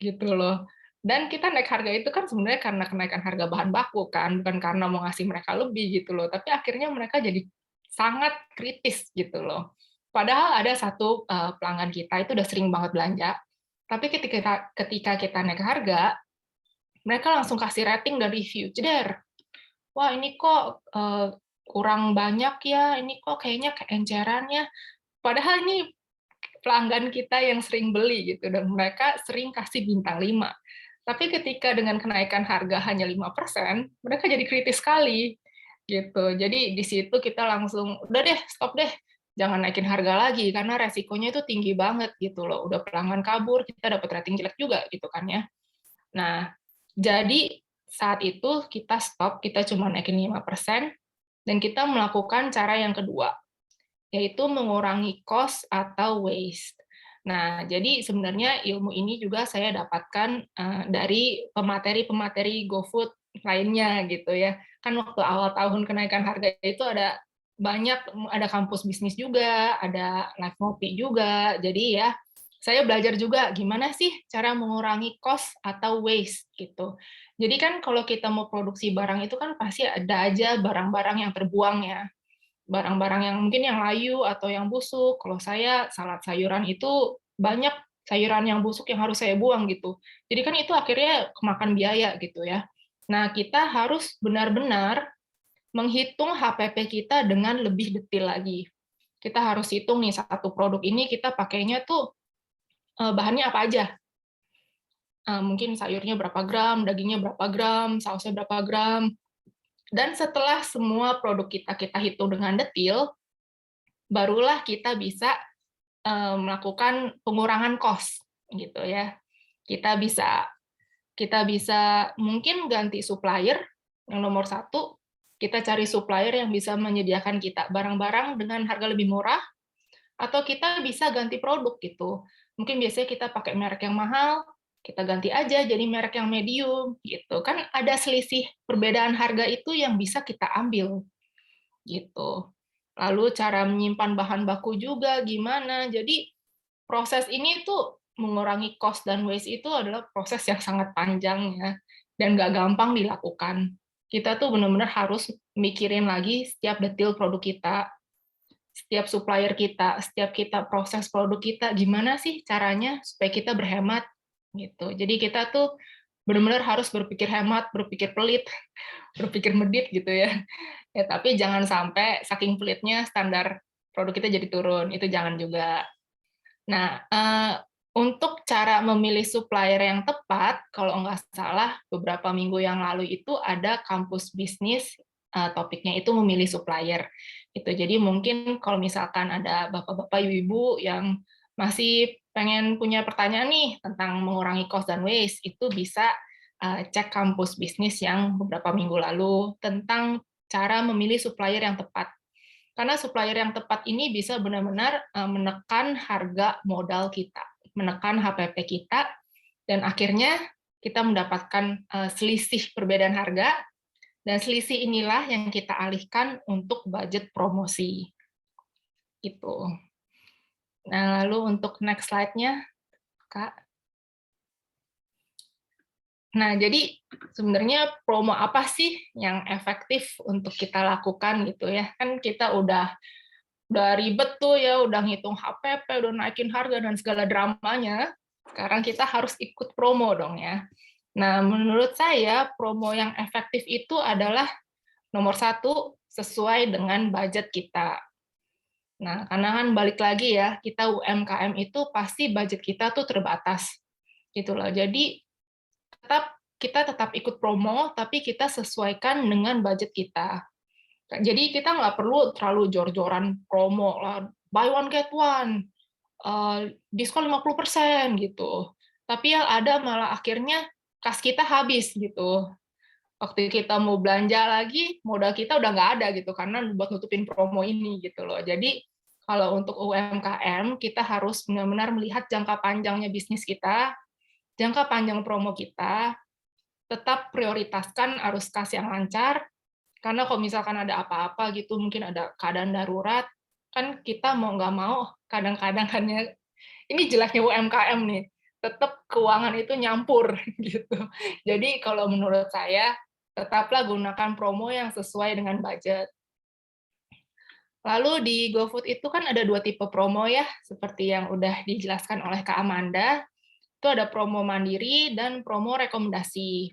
gitu loh. Dan kita naik harga itu kan sebenarnya karena kenaikan harga bahan baku kan, bukan karena mau ngasih mereka lebih gitu loh. Tapi akhirnya mereka jadi sangat kritis gitu loh. Padahal ada satu pelanggan kita itu udah sering banget belanja, tapi ketika kita naik harga, mereka langsung kasih rating dan review. Jeder, wah ini kok kurang banyak ya, ini kok kayaknya keencerannya. Padahal ini pelanggan kita yang sering beli gitu, dan mereka sering kasih bintang 5. Tapi ketika dengan kenaikan harga hanya 5%, mereka jadi kritis sekali gitu. Jadi di situ kita langsung udah deh, stop deh. Jangan naikin harga lagi karena resikonya itu tinggi banget gitu loh. Udah pelanggan kabur, kita dapat rating jelek juga gitu kan ya. Nah, jadi saat itu kita stop, kita cuma naikin 5%, dan kita melakukan cara yang kedua, yaitu mengurangi cost atau waste. Nah, jadi sebenarnya ilmu ini juga saya dapatkan dari pemateri-pemateri GoFood lainnya gitu ya. Kan waktu awal tahun kenaikan harga itu ada kampus bisnis juga, ada live ngopi juga. Jadi ya, saya belajar juga gimana sih cara mengurangi cost atau waste gitu. Jadi kan kalau kita mau produksi barang itu kan pasti ada aja barang-barang yang terbuang ya, barang-barang yang mungkin yang layu atau yang busuk. Kalau saya salad sayuran itu banyak sayuran yang busuk yang harus saya buang gitu. Jadi kan itu akhirnya kemakan biaya gitu ya. Nah, kita harus benar-benar menghitung HPP kita dengan lebih detail lagi. Kita harus hitung nih, satu produk ini kita pakainya tuh bahannya apa aja. Mungkin sayurnya berapa gram, dagingnya berapa gram, sausnya berapa gram. Dan setelah semua produk kita hitung dengan detail, barulah kita bisa melakukan pengurangan cost gitu ya. Kita bisa mungkin ganti supplier yang nomor 1, kita cari supplier yang bisa menyediakan kita barang-barang dengan harga lebih murah, atau kita bisa ganti produk gitu. Mungkin biasanya kita pakai merek yang mahal, kita ganti aja jadi merek yang medium gitu. Kan ada selisih perbedaan harga itu yang bisa kita ambil gitu. Lalu cara menyimpan bahan baku juga gimana. Jadi proses ini tuh mengurangi cost dan waste itu adalah proses yang sangat panjang ya. dan nggak gampang dilakukan. Kita tuh benar-benar harus mikirin lagi setiap detail produk kita, setiap supplier kita, setiap kita proses produk kita, gimana sih caranya supaya kita berhemat gitu. Jadi kita tuh benar-benar harus berpikir hemat, berpikir pelit, berpikir medit gitu ya. Ya tapi jangan sampai saking pelitnya standar produk kita jadi turun, itu jangan juga. Nah, untuk cara memilih supplier yang tepat, kalau nggak salah beberapa minggu yang lalu itu ada kampus bisnis, topiknya itu memilih supplier. Itu jadi mungkin kalau misalkan ada bapak-bapak, ibu-ibu yang masih pengen punya pertanyaan nih tentang mengurangi cost dan waste, itu bisa cek kampus bisnis yang beberapa minggu lalu tentang cara memilih supplier yang tepat. Karena supplier yang tepat ini bisa benar-benar menekan harga modal kita, menekan HPP kita, dan akhirnya kita mendapatkan selisih perbedaan harga, dan selisih inilah yang kita alihkan untuk budget promosi. Gitu. Nah, lalu untuk next slide-nya, Kak. Nah, jadi sebenarnya promo apa sih yang efektif untuk kita lakukan gitu ya? Kan kita udah ribet tuh ya, udah ngitung HPP, udah naikin harga dan segala dramanya. Sekarang kita harus ikut promo dong ya. Nah, menurut saya promo yang efektif itu adalah nomor satu, sesuai dengan budget kita. Nah, karena kan balik lagi ya, kita UMKM itu pasti budget kita tuh terbatas. Gitu loh. Jadi kita tetap ikut promo, tapi kita sesuaikan dengan budget kita. Jadi kita nggak perlu terlalu jor-joran promo lah, buy one get one, diskon 50% gitu. Tapi yang ada malah akhirnya kas kita habis gitu. Waktu kita mau belanja lagi, modal kita udah nggak ada gitu, karena buat nutupin promo ini gitu loh. Jadi kalau untuk UMKM, kita harus benar-benar melihat jangka panjangnya bisnis kita, jangka panjang promo kita, tetap prioritaskan arus kas yang lancar, karena kalau misalkan ada apa-apa gitu, mungkin ada keadaan darurat, kan kita mau nggak mau, kadang-kadang kan ya, ini jeleknya UMKM nih, tetap keuangan itu nyampur gitu. Jadi kalau menurut saya, tetaplah gunakan promo yang sesuai dengan budget. Lalu di GoFood itu kan ada 2 tipe promo ya, seperti yang udah dijelaskan oleh Kak Amanda, itu ada promo mandiri dan promo rekomendasi.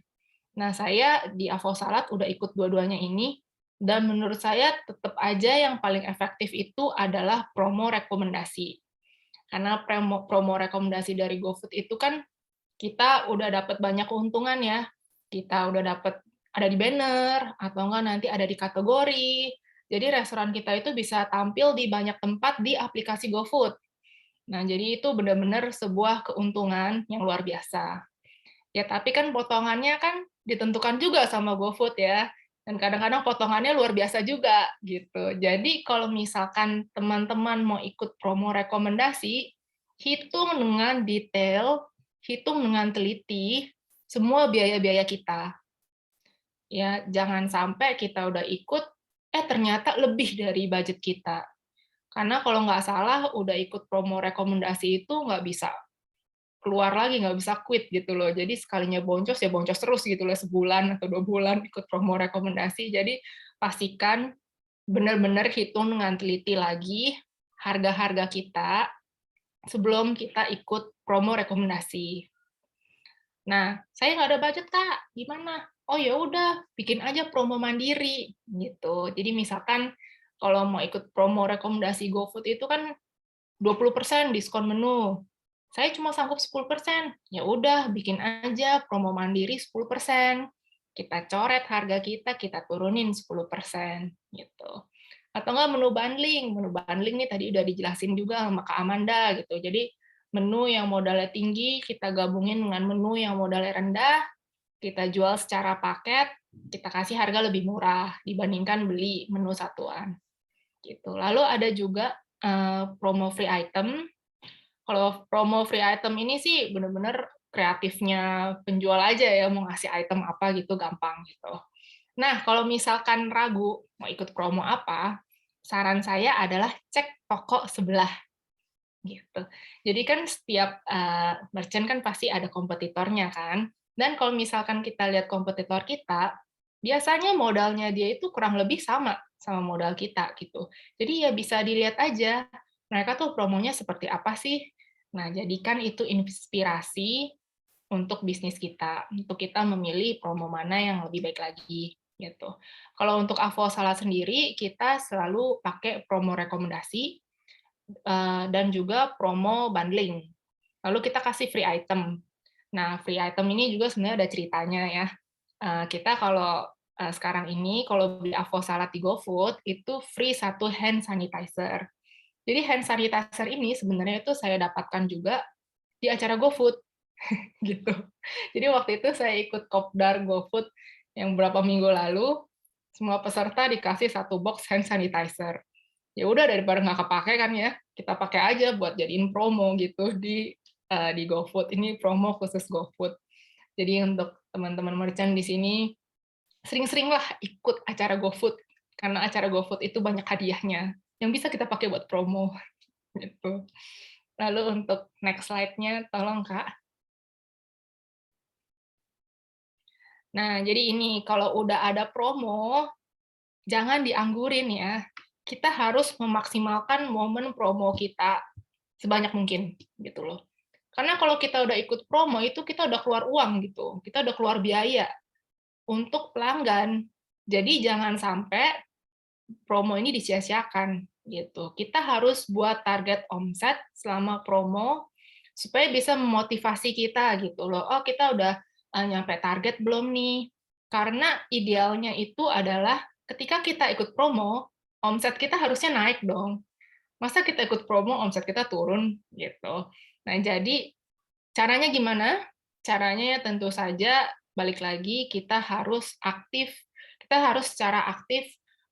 Nah, saya di Avosalad udah ikut dua-duanya ini, dan menurut saya tetap aja yang paling efektif itu adalah promo rekomendasi. Karena promo rekomendasi dari GoFood itu kan kita udah dapat banyak keuntungan ya. Kita udah dapat ada di banner, atau enggak nanti ada di kategori. Jadi restoran kita itu bisa tampil di banyak tempat di aplikasi GoFood. Nah, jadi itu benar-benar sebuah keuntungan yang luar biasa. Ya, tapi kan potongannya kan ditentukan juga sama GoFood ya, dan kadang-kadang potongannya luar biasa juga, gitu. Jadi kalau misalkan teman-teman mau ikut promo rekomendasi, hitung dengan detail, hitung dengan teliti, semua biaya-biaya kita. Ya, jangan sampai kita udah ikut, ternyata lebih dari budget kita. Karena kalau nggak salah, udah ikut promo rekomendasi itu nggak bisa keluar lagi, nggak bisa quit gitu loh. Jadi sekalinya boncos, ya boncos terus gitu loh, sebulan atau 2 bulan ikut promo rekomendasi. Jadi pastikan benar-benar hitung dengan teliti lagi harga-harga kita sebelum kita ikut promo rekomendasi. Nah, saya nggak ada budget, Kak, gimana? Oh ya udah, bikin aja promo mandiri gitu. Jadi misalkan kalau mau ikut promo rekomendasi GoFood itu kan 20% diskon menu. Saya cuma sanggup 10%. Ya udah, bikin aja promo mandiri 10%. Kita coret harga kita turunin 10% gitu. Atau enggak menu bundling. Menu bundling nih tadi udah dijelasin juga sama Kak Amanda gitu. Jadi menu yang modalnya tinggi kita gabungin dengan menu yang modalnya rendah, kita jual secara paket, kita kasih harga lebih murah dibandingkan beli menu satuan. Gitu. Lalu ada juga promo free item. Kalau promo free item ini sih benar-benar kreatifnya penjual aja ya, mau ngasih item apa gitu gampang gitu. Nah, kalau misalkan ragu mau ikut promo apa, saran saya adalah cek toko sebelah gitu. Jadi kan setiap merchant kan pasti ada kompetitornya kan. Dan kalau misalkan kita lihat kompetitor kita, biasanya modalnya dia itu kurang lebih sama modal kita gitu. Jadi ya bisa dilihat aja mereka tuh promonya seperti apa sih. Nah, jadikan itu inspirasi untuk bisnis kita, untuk kita memilih promo mana yang lebih baik lagi gitu. Kalau untuk Avo Salad sendiri, kita selalu pakai promo rekomendasi dan juga promo bundling. Lalu kita kasih free item. Nah, free item ini juga sebenarnya ada ceritanya ya. Kita kalau sekarang ini kalau beli Avo Salad di GoFood itu free 1 hand sanitizer. Jadi hand sanitizer ini sebenarnya itu saya dapatkan juga di acara GoFood gitu. Jadi waktu itu saya ikut kopdar GoFood yang beberapa minggu lalu, semua peserta dikasih 1 box hand sanitizer. Ya udah daripada nggak kepake kan ya, kita pakai aja buat jadiin promo gitu di GoFood. Ini promo khusus GoFood. Jadi untuk teman-teman merchant di sini sering-seringlah ikut acara GoFood karena acara GoFood itu banyak hadiahnya yang bisa kita pakai buat promo gitu. Lalu untuk next slide-nya tolong Kak. Nah, jadi ini kalau udah ada promo, jangan dianggurin ya. Kita harus memaksimalkan momen promo kita sebanyak mungkin gitu loh. Karena kalau kita udah ikut promo itu kita udah keluar uang gitu. Kita udah keluar biaya untuk pelanggan. Jadi jangan sampai promo ini disia-siakan gitu. Kita harus buat target omset selama promo supaya bisa memotivasi kita gitu loh. Oh, kita udah nyampe target belum nih? Karena idealnya itu adalah ketika kita ikut promo, omset kita harusnya naik dong. Masa kita ikut promo, omset kita turun gitu. Nah, jadi caranya gimana? Caranya ya tentu saja balik lagi kita harus aktif, kita harus secara aktif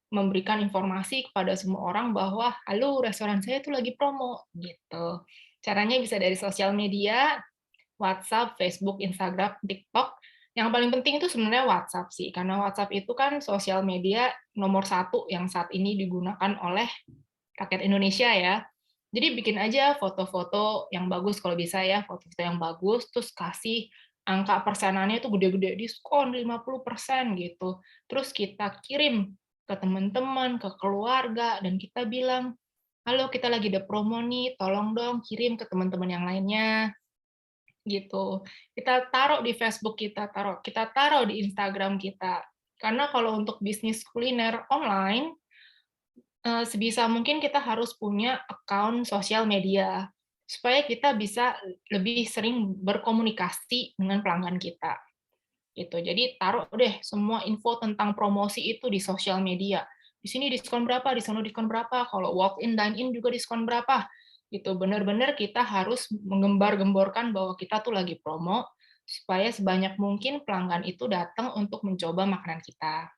memberikan informasi kepada semua orang bahwa halo restoran saya itu lagi promo gitu. Caranya bisa dari sosial media, WhatsApp, Facebook, Instagram, TikTok. Yang paling penting itu sebenarnya WhatsApp sih, karena WhatsApp itu kan sosial media nomor 1 yang saat ini digunakan oleh rakyat Indonesia ya. Jadi bikin aja foto-foto yang bagus kalau bisa ya, foto-foto yang bagus, terus kasih angka persenannya itu gede-gede, diskon 50% gitu. Terus kita kirim ke teman-teman, ke keluarga, dan kita bilang, halo kita lagi ada promo nih, tolong dong kirim ke teman-teman yang lainnya, gitu. Kita taruh di Facebook kita taruh di Instagram kita. Karena kalau untuk bisnis kuliner online, sebisa mungkin kita harus punya akun sosial media, supaya kita bisa lebih sering berkomunikasi dengan pelanggan kita, gitu. Jadi taruh deh semua info tentang promosi itu di sosial media. Di sini diskon berapa, di sana diskon berapa, kalau walk-in, dine-in juga diskon berapa, gitu. Benar-benar kita harus menggembar-gemborkan bahwa kita tuh lagi promo, supaya sebanyak mungkin pelanggan itu datang untuk mencoba makanan kita.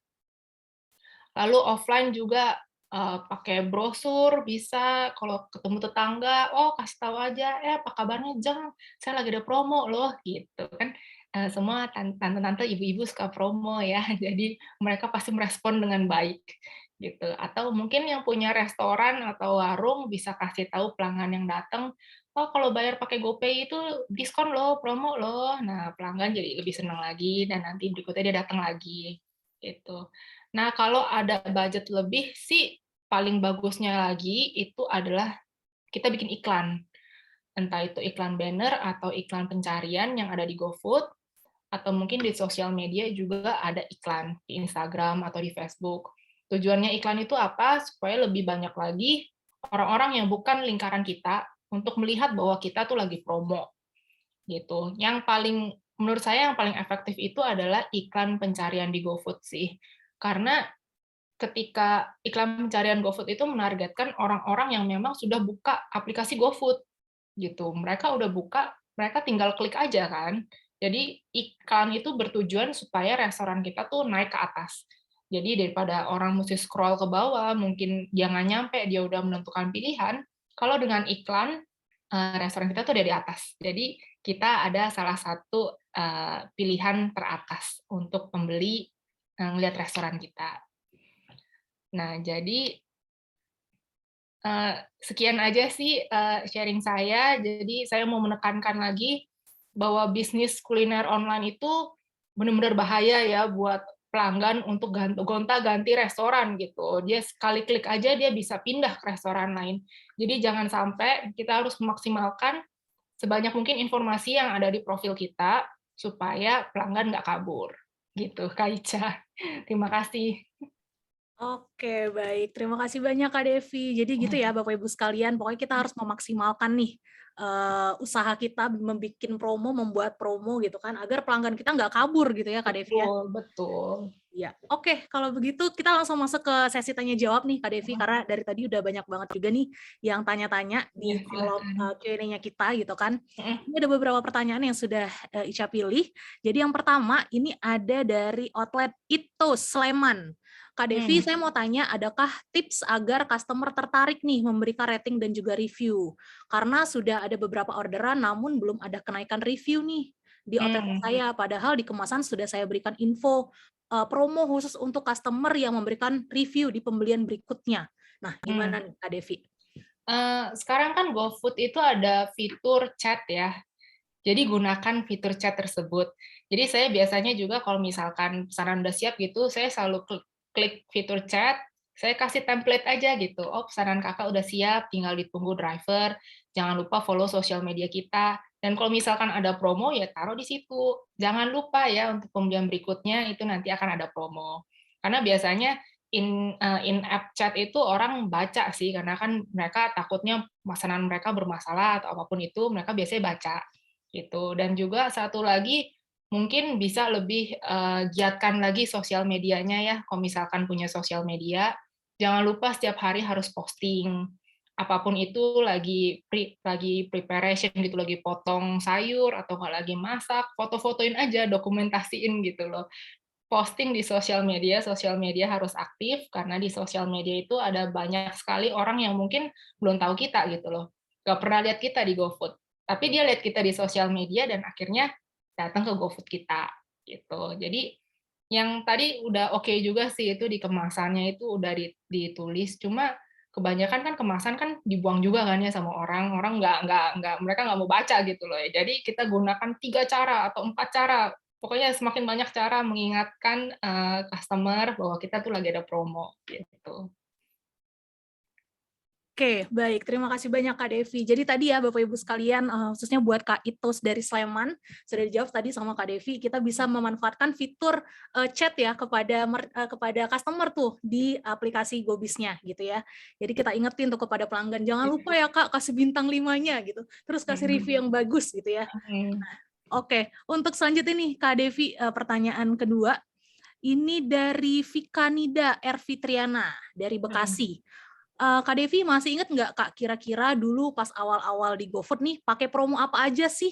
Lalu offline juga pakai brosur bisa, kalau ketemu tetangga, "Oh, kasih tahu aja, eh apa kabarnya, Jeng? Saya lagi ada promo loh," gitu kan. Semua tante-tante, ibu-ibu suka promo ya, jadi mereka pasti merespon dengan baik, gitu. Atau mungkin yang punya restoran atau warung bisa kasih tahu pelanggan yang datang, "Oh, kalau bayar pakai GoPay itu diskon loh, promo loh." Nah, pelanggan jadi lebih senang lagi dan nanti berikutnya dia datang lagi, gitu. Nah, kalau ada budget lebih sih, paling bagusnya lagi itu adalah kita bikin iklan. Entah itu iklan banner atau iklan pencarian yang ada di GoFood, atau mungkin di sosial media juga ada iklan di Instagram atau di Facebook. Tujuannya iklan itu apa? Supaya lebih banyak lagi orang-orang yang bukan lingkaran kita untuk melihat bahwa kita tuh lagi promo gitu. Yang paling menurut saya yang paling efektif itu adalah iklan pencarian di GoFood sih. Karena ketika iklan pencarian GoFood itu menargetkan orang-orang yang memang sudah buka aplikasi GoFood gitu. Mereka udah buka, mereka tinggal klik aja kan. Jadi iklan itu bertujuan supaya restoran kita tuh naik ke atas. Jadi daripada orang mesti scroll ke bawah, mungkin dia nggak nyampe, dia udah menentukan pilihan. Kalau dengan iklan, restoran kita tuh udah di atas. Jadi kita ada salah satu pilihan teratas untuk pembeli ngelihat restoran kita. Nah, jadi sekian aja sih sharing saya. Jadi saya mau menekankan lagi bahwa bisnis kuliner online itu benar-benar bahaya ya buat pelanggan untuk gonta-ganti restoran gitu. Dia sekali klik aja dia bisa pindah ke restoran lain. Jadi jangan sampai, kita harus memaksimalkan sebanyak mungkin informasi yang ada di profil kita supaya pelanggan nggak kabur. Gitu, Kak Ica. Terima kasih. Oke, baik. Terima kasih banyak Kak Devi. Jadi gitu ya Bapak Ibu sekalian, pokoknya kita harus memaksimalkan nih usaha kita membuat promo, membuat promo gitu kan, agar pelanggan kita nggak kabur gitu ya Kak Devi ya. Betul, betul. Ya, oke. Kalau begitu kita langsung masuk ke sesi tanya jawab nih Kak Devi, karena dari tadi udah banyak banget juga nih yang tanya-tanya Ya, di kolom silakan. Q&A-nya kita gitu kan. Ini ada beberapa pertanyaan yang sudah Ica pilih. Jadi yang pertama ini ada dari outlet Itu Sleman. Kak Devi, saya mau tanya, adakah tips agar customer tertarik nih memberikan rating dan juga review? Karena sudah ada beberapa orderan namun belum ada kenaikan review nih di outlet saya. Padahal di kemasan sudah saya berikan info promo khusus untuk customer yang memberikan review di pembelian berikutnya. Nah, gimana nih Kak Devi? Sekarang kan GoFood itu ada fitur chat ya. Jadi gunakan fitur chat tersebut. Jadi saya biasanya juga kalau misalkan pesanan udah siap gitu, saya selalu klik fitur chat, saya kasih template aja gitu. Oh, pesanan kakak udah siap, tinggal ditunggu driver. Jangan lupa follow sosial media kita. Dan kalau misalkan ada promo, ya taruh di situ. Jangan lupa ya untuk pembelian berikutnya itu nanti akan ada promo. Karena biasanya in-app chat itu orang baca sih, karena kan mereka takutnya pesanan mereka bermasalah atau apapun itu, mereka biasanya baca gitu. Dan juga satu lagi mungkin bisa lebih giatkan lagi sosial medianya ya. Kalau misalkan punya sosial media, jangan lupa setiap hari harus posting. Apapun itu lagi preparation gitu, lagi potong sayur atau nggak lagi masak, foto-fotoin aja, dokumentasiin gitu loh. Posting di sosial media harus aktif karena di sosial media itu ada banyak sekali orang yang mungkin belum tahu kita gitu loh. Nggak pernah lihat kita di GoFood, tapi dia lihat kita di sosial media dan akhirnya datang ke GoFood kita gitu. Jadi yang tadi udah oke juga sih itu di kemasannya itu udah ditulis, cuma kebanyakan kan kemasan kan dibuang juga kan ya sama orang, orang nggak mereka nggak mau baca gitu loh ya. Jadi kita gunakan 3 cara atau 4 cara, pokoknya semakin banyak cara mengingatkan customer bahwa kita tuh lagi ada promo gitu. Oke, baik. Terima kasih banyak Kak Devi. Jadi tadi ya Bapak Ibu sekalian, khususnya buat Kak Itos dari Sleman, sudah dijawab tadi sama Kak Devi, kita bisa memanfaatkan fitur chat ya kepada customer tuh di aplikasi GoBiz-nya gitu ya. Jadi kita ingetin tuh kepada pelanggan, jangan lupa ya Kak kasih bintang 5-nya gitu. Terus kasih review yang bagus gitu ya. Oke, untuk selanjutnya nih Kak Devi, pertanyaan kedua. Ini dari Vikanida Ervitriana dari Bekasi. Kak Devi masih ingat nggak Kak, kira-kira dulu pas awal-awal di GoFood nih, pakai promo apa aja sih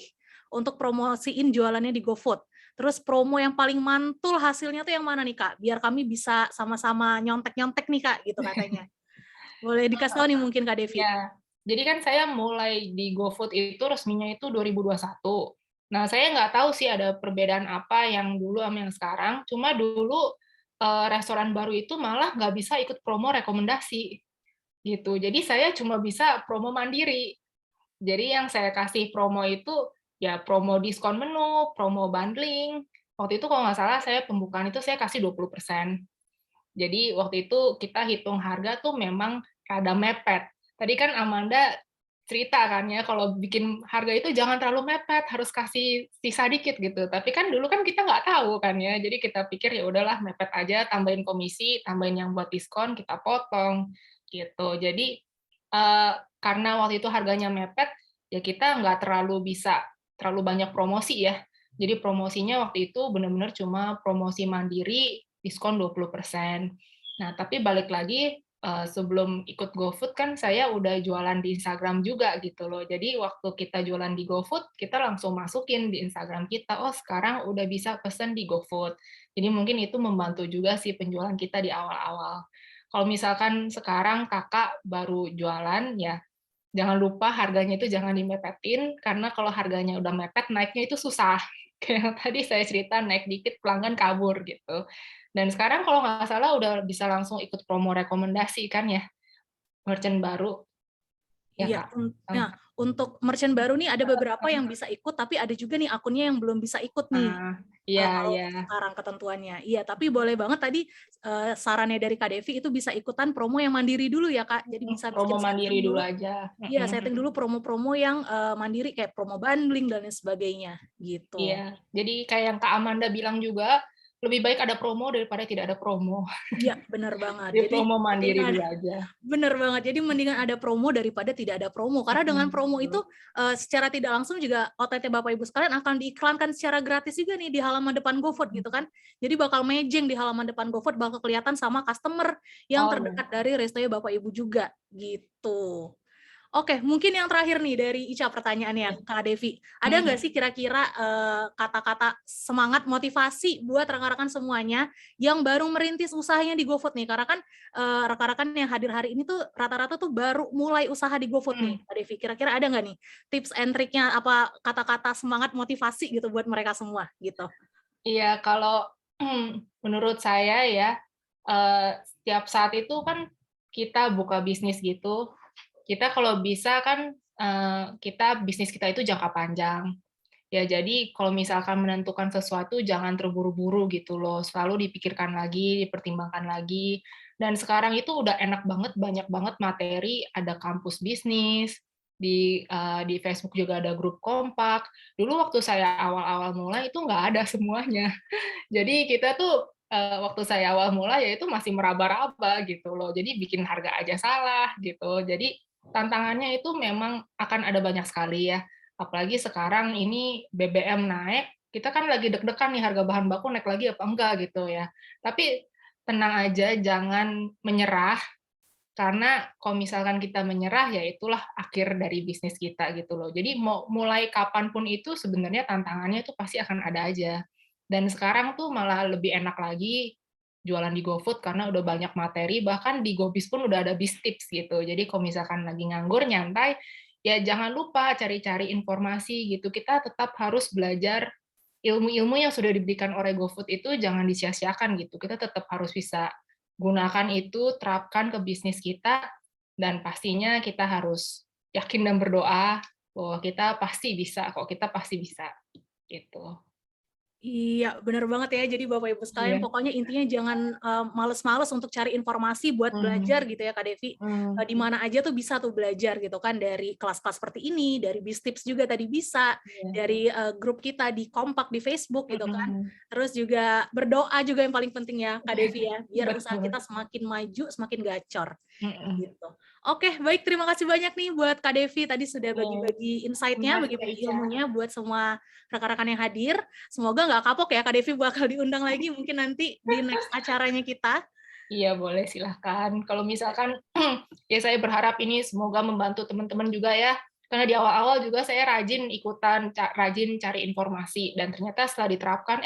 untuk promosiin jualannya di GoFood? Terus promo yang paling mantul hasilnya tuh yang mana nih Kak? Biar kami bisa sama-sama nyontek-nyontek nih Kak, gitu katanya. Boleh dikasih tahu nih mungkin Kak Devi. Ya, jadi kan saya mulai di GoFood itu resminya itu 2021. Nah, saya nggak tahu sih ada perbedaan apa yang dulu sama yang sekarang. Cuma dulu restoran baru itu malah nggak bisa ikut promo rekomendasi gitu. Jadi saya cuma bisa promo mandiri. Jadi yang saya kasih promo itu ya promo diskon menu, promo bundling. Waktu itu kalau nggak salah saya pembukaan itu saya kasih 20%. Jadi waktu itu kita hitung harga tuh memang rada mepet. Tadi kan Amanda cerita kan ya kalau bikin harga itu jangan terlalu mepet, harus kasih sisa dikit gitu. Tapi kan dulu kan kita nggak tahu kan ya, jadi kita pikir ya udahlah mepet aja, tambahin komisi, tambahin yang buat diskon kita potong gitu. Jadi karena waktu itu harganya mepet, ya kita nggak terlalu bisa terlalu banyak promosi ya. Jadi promosinya waktu itu benar-benar cuma promosi mandiri diskon 20%. Nah, tapi balik lagi sebelum ikut GoFood kan saya udah jualan di Instagram juga gitu loh. Jadi waktu kita jualan di GoFood, kita langsung masukin di Instagram kita, oh sekarang udah bisa pesen di GoFood. Jadi mungkin itu membantu juga sih penjualan kita di awal-awal. Kalau misalkan sekarang kakak baru jualan, ya jangan lupa harganya itu jangan dimepetin, karena kalau harganya udah mepet, naiknya itu susah. Kayak tadi saya cerita, naik dikit pelanggan kabur gitu. Dan sekarang kalau nggak salah udah bisa langsung ikut promo rekomendasi kan ya, merchant baru. Ya, Iya, Kak. nah untuk merchant baru nih ada beberapa yang bisa ikut, tapi ada juga nih akunnya yang belum bisa ikut nih. Iya, Kalau iya. sekarang ketentuannya. Iya, tapi boleh banget tadi sarannya dari Kak Devi itu bisa ikutan promo yang mandiri dulu ya, Kak. Jadi bisa Promo bikin setting mandiri dulu dulu. aja. Iya, setting dulu promo-promo yang mandiri kayak promo bundling dan lain sebagainya gitu. Iya, jadi kayak yang Kak Amanda bilang juga, lebih baik ada promo daripada tidak ada promo. Iya, benar banget. Jadi Jadi promo mandiri mendingan dulu aja. bener banget. Jadi mendingan ada promo daripada tidak ada promo. Karena dengan promo itu secara tidak langsung juga OTT Bapak Ibu sekalian akan diiklankan secara gratis juga nih di halaman depan GoFood gitu kan. Jadi bakal mejeng di halaman depan GoFood, bakal kelihatan sama customer yang Oh, iya. terdekat dari restonya Bapak Ibu juga gitu. Oke, mungkin yang terakhir nih dari Ica pertanyaannya, Kak Devi. Ada nggak sih kira-kira kata-kata semangat motivasi buat rekan-rekan semuanya yang baru merintis usahanya di GoFood nih? Karena kan rekan-rekan yang hadir hari ini tuh rata-rata tuh baru mulai usaha di GoFood nih, Kak Devi. Kira-kira ada nggak nih tips and triknya, apa kata-kata semangat motivasi gitu buat mereka semua gitu? Iya, kalau menurut saya ya, setiap saat itu kan kita buka bisnis gitu, kita kalau bisa kan, kita bisnis kita itu jangka panjang. Ya, jadi kalau misalkan menentukan sesuatu jangan terburu-buru gitu loh, selalu dipikirkan lagi, dipertimbangkan lagi. Dan sekarang itu udah enak banget, banyak banget materi, ada kampus bisnis, di Facebook juga ada grup kompak. Dulu waktu saya awal-awal mulai itu nggak ada semuanya. Jadi kita tuh, waktu saya awal mulai ya itu masih meraba-raba gitu loh, jadi bikin harga aja salah gitu. Jadi tantangannya itu memang akan ada banyak sekali ya, apalagi sekarang ini BBM naik, kita kan lagi deg-degan nih harga bahan baku naik lagi apa enggak gitu ya. Tapi tenang aja, jangan menyerah, karena kalau misalkan kita menyerah, ya itulah akhir dari bisnis kita gitu loh. Jadi mau mulai kapan pun itu sebenarnya tantangannya itu pasti akan ada aja. Dan sekarang tuh malah lebih enak lagi jualan di GoFood karena udah banyak materi, bahkan di GoBiz pun udah ada Biz Tips gitu. Jadi kalau misalkan lagi nganggur, nyantai, ya jangan lupa cari-cari informasi gitu. Kita tetap harus belajar ilmu-ilmu yang sudah diberikan oleh GoFood itu jangan disia-siakan gitu. Kita tetap harus bisa gunakan itu, terapkan ke bisnis kita, dan pastinya kita harus yakin dan berdoa bahwa kita pasti bisa kok, kita pasti bisa, gitu. Iya, bener banget ya. Jadi Bapak Ibu sekalian, Iya. pokoknya intinya jangan males-males untuk cari informasi buat belajar gitu ya, Kak Devi. Di mana aja tuh bisa tuh belajar gitu kan, dari kelas-kelas seperti ini, dari Biz Tips juga tadi bisa, Iya. dari grup kita di Kompak di Facebook gitu kan. Terus juga berdoa juga yang paling penting ya, Kak Devi ya, biar usaha Betul. kita semakin maju, semakin gacor. Mhm. Gitu. Oke, baik, terima kasih banyak nih buat Kak Devi tadi sudah Iya. bagi-bagi Terima insight-nya, kasih, Kak bagi-bagi Ica. ilmunya buat semua rekan-rekan yang hadir. Semoga nggak kapok ya Kak Devi bakal diundang lagi mungkin nanti di next acaranya kita. Iya, boleh, silahkan. Kalau misalkan ya saya berharap ini semoga membantu teman-teman juga ya, karena di awal-awal juga saya rajin ikutan, rajin cari informasi, dan ternyata setelah diterapkan,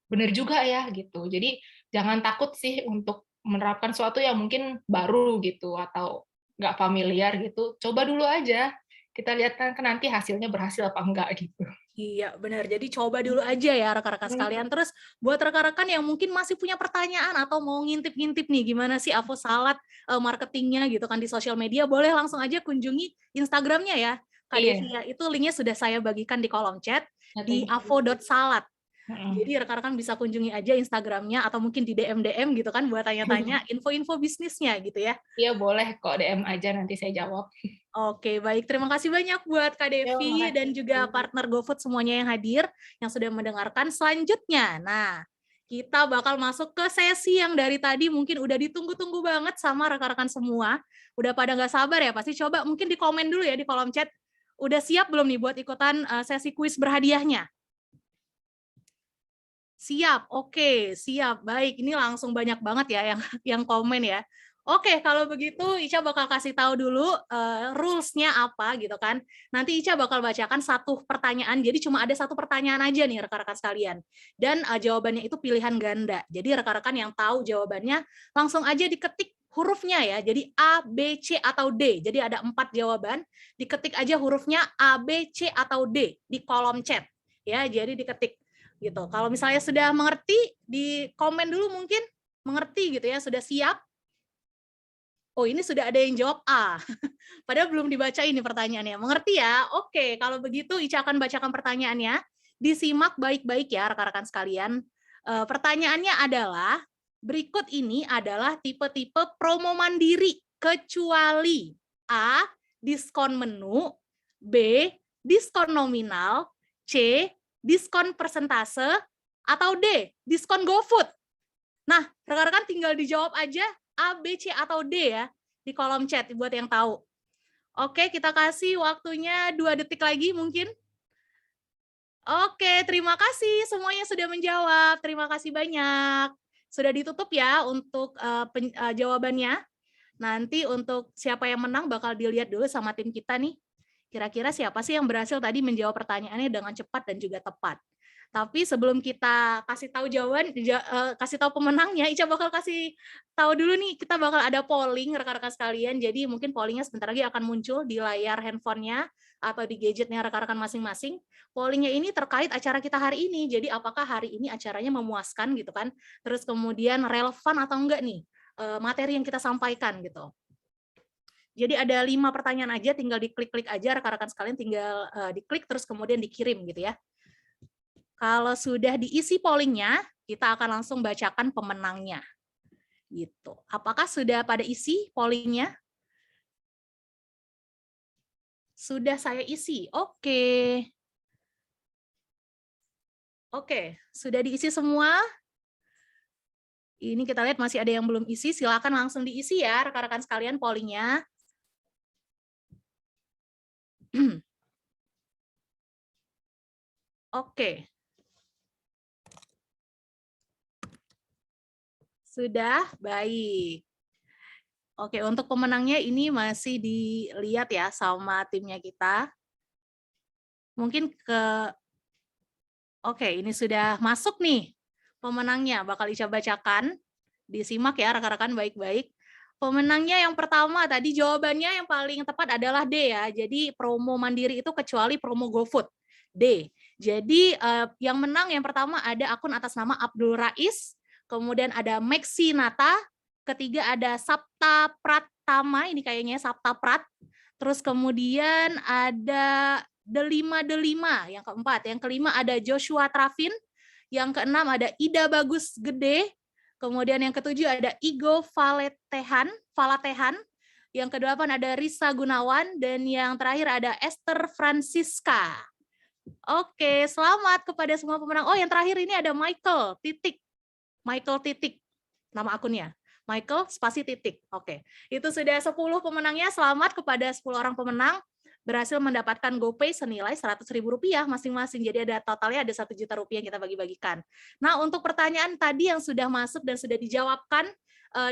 bener juga ya, gitu. Jadi jangan takut sih untuk menerapkan sesuatu yang mungkin baru gitu, atau nggak familiar gitu, coba dulu aja. Kita lihat kan nanti hasilnya berhasil apa enggak gitu. Iya, benar. Jadi coba dulu aja ya rekan-rekan sekalian. Terus buat rekan-rekan yang mungkin masih punya pertanyaan atau mau ngintip-ngintip nih gimana sih Avo Salad marketingnya gitu kan di sosial media, boleh langsung aja kunjungi Instagramnya ya, Kak Devi Iya. ya. Itu linknya sudah saya bagikan di kolom chat di avo.salad. Jadi rekan-rekan bisa kunjungi aja Instagramnya atau mungkin di DM gitu kan buat tanya-tanya info-info bisnisnya gitu ya. Iya, boleh kok, DM aja nanti saya jawab. Oke, baik. Terima kasih banyak buat Kak Ya, Devi dan juga makasih. partner GoFood semuanya yang hadir, yang sudah mendengarkan. Selanjutnya, nah, kita bakal masuk ke sesi yang dari tadi mungkin udah ditunggu-tunggu banget sama rekan-rekan semua. Udah pada nggak sabar ya, pasti coba mungkin di komen dulu ya di kolom chat. Udah siap belum nih buat ikutan sesi kuis berhadiahnya? Siap, oke, siap. Baik, ini langsung banyak banget ya yang komen ya. Oke, kalau begitu Ica bakal kasih tahu dulu rules-nya apa gitu kan. Nanti Ica bakal bacakan satu pertanyaan, jadi cuma ada satu pertanyaan aja nih rekan-rekan sekalian. Dan jawabannya itu pilihan ganda. Jadi rekan-rekan yang tahu jawabannya langsung aja diketik hurufnya ya. Jadi A, B, C, atau D. Jadi ada 4 jawaban. Diketik aja hurufnya A, B, C, atau D di kolom chat. Ya, jadi diketik gitu. Kalau misalnya sudah mengerti, di komen dulu mungkin mengerti gitu ya, sudah siap. Oh, ini sudah ada yang jawab A. Padahal belum dibaca ini pertanyaannya. Mengerti ya? Oke, kalau begitu Ica akan bacakan pertanyaannya. Disimak baik-baik ya rekan-rekan sekalian. Pertanyaannya adalah, berikut ini adalah tipe-tipe promo mandiri kecuali A, diskon menu, B, diskon nominal, C, diskon persentase, atau D, diskon GoFood. Nah, rekan-rekan tinggal dijawab aja A, B, C, atau D ya, di kolom chat buat yang tahu. Oke, kita kasih waktunya 2 detik lagi mungkin. Oke, terima kasih semuanya sudah menjawab. Terima kasih banyak. Sudah ditutup ya untuk jawabannya. Nanti untuk siapa yang menang bakal dilihat dulu sama tim kita nih. Kira-kira siapa sih yang berhasil tadi menjawab pertanyaannya dengan cepat dan juga tepat. Tapi sebelum kita kasih tahu jawaban, kasih tahu pemenangnya, Ica bakal kasih tahu dulu nih, kita bakal ada polling rekan-rekan sekalian. Jadi mungkin pollingnya sebentar lagi akan muncul di layar handphonenya atau di gadgetnya rekan-rekan masing-masing. Pollingnya ini terkait acara kita hari ini. Jadi apakah hari ini acaranya memuaskan gitu kan? Terus kemudian relevan atau enggak nih materi yang kita sampaikan gitu. Jadi ada 5 pertanyaan aja, tinggal diklik-klik aja rekan-rekan sekalian, tinggal diklik terus kemudian dikirim gitu ya. Kalau sudah diisi pollingnya, kita akan langsung bacakan pemenangnya. Gitu. Apakah sudah pada isi pollingnya? Sudah saya isi. Oke. Oke, sudah diisi semua. Ini kita lihat masih ada yang belum isi, silakan langsung diisi ya rekan-rekan sekalian pollingnya. Oke. Sudah, baik. Oke, untuk pemenangnya ini masih dilihat ya sama timnya kita. Mungkin Oke, ini sudah masuk nih pemenangnya. Bakal Ica bacakan. Disimak ya rekan-rekan baik-baik. Pemenangnya yang pertama tadi jawabannya yang paling tepat adalah D ya. Jadi promo mandiri itu kecuali promo GoFood. D. Jadi yang menang yang pertama ada akun atas nama Abdul Rais. Kemudian ada Maxi Nata, ketiga ada Sapta Pratama, ini kayaknya Sapta Prat. Terus kemudian ada Delima, yang keempat. Yang kelima ada Joshua Trafin. Yang keenam ada Ida Bagus Gede. Kemudian yang ketujuh ada Igo Falatehan. Yang kedelapan ada Risa Gunawan. Dan yang terakhir ada Esther Francisca. Oke, selamat kepada semua pemenang. Oh, yang terakhir ini ada Michael titik nama akunnya. Michael spasi titik. Oke. Itu sudah 10 pemenangnya. Selamat kepada 10 orang pemenang berhasil mendapatkan GoPay senilai Rp100.000 masing-masing. Jadi ada totalnya ada Rp1 juta yang kita bagi-bagikan. Nah, untuk pertanyaan tadi yang sudah masuk dan sudah dijawabkan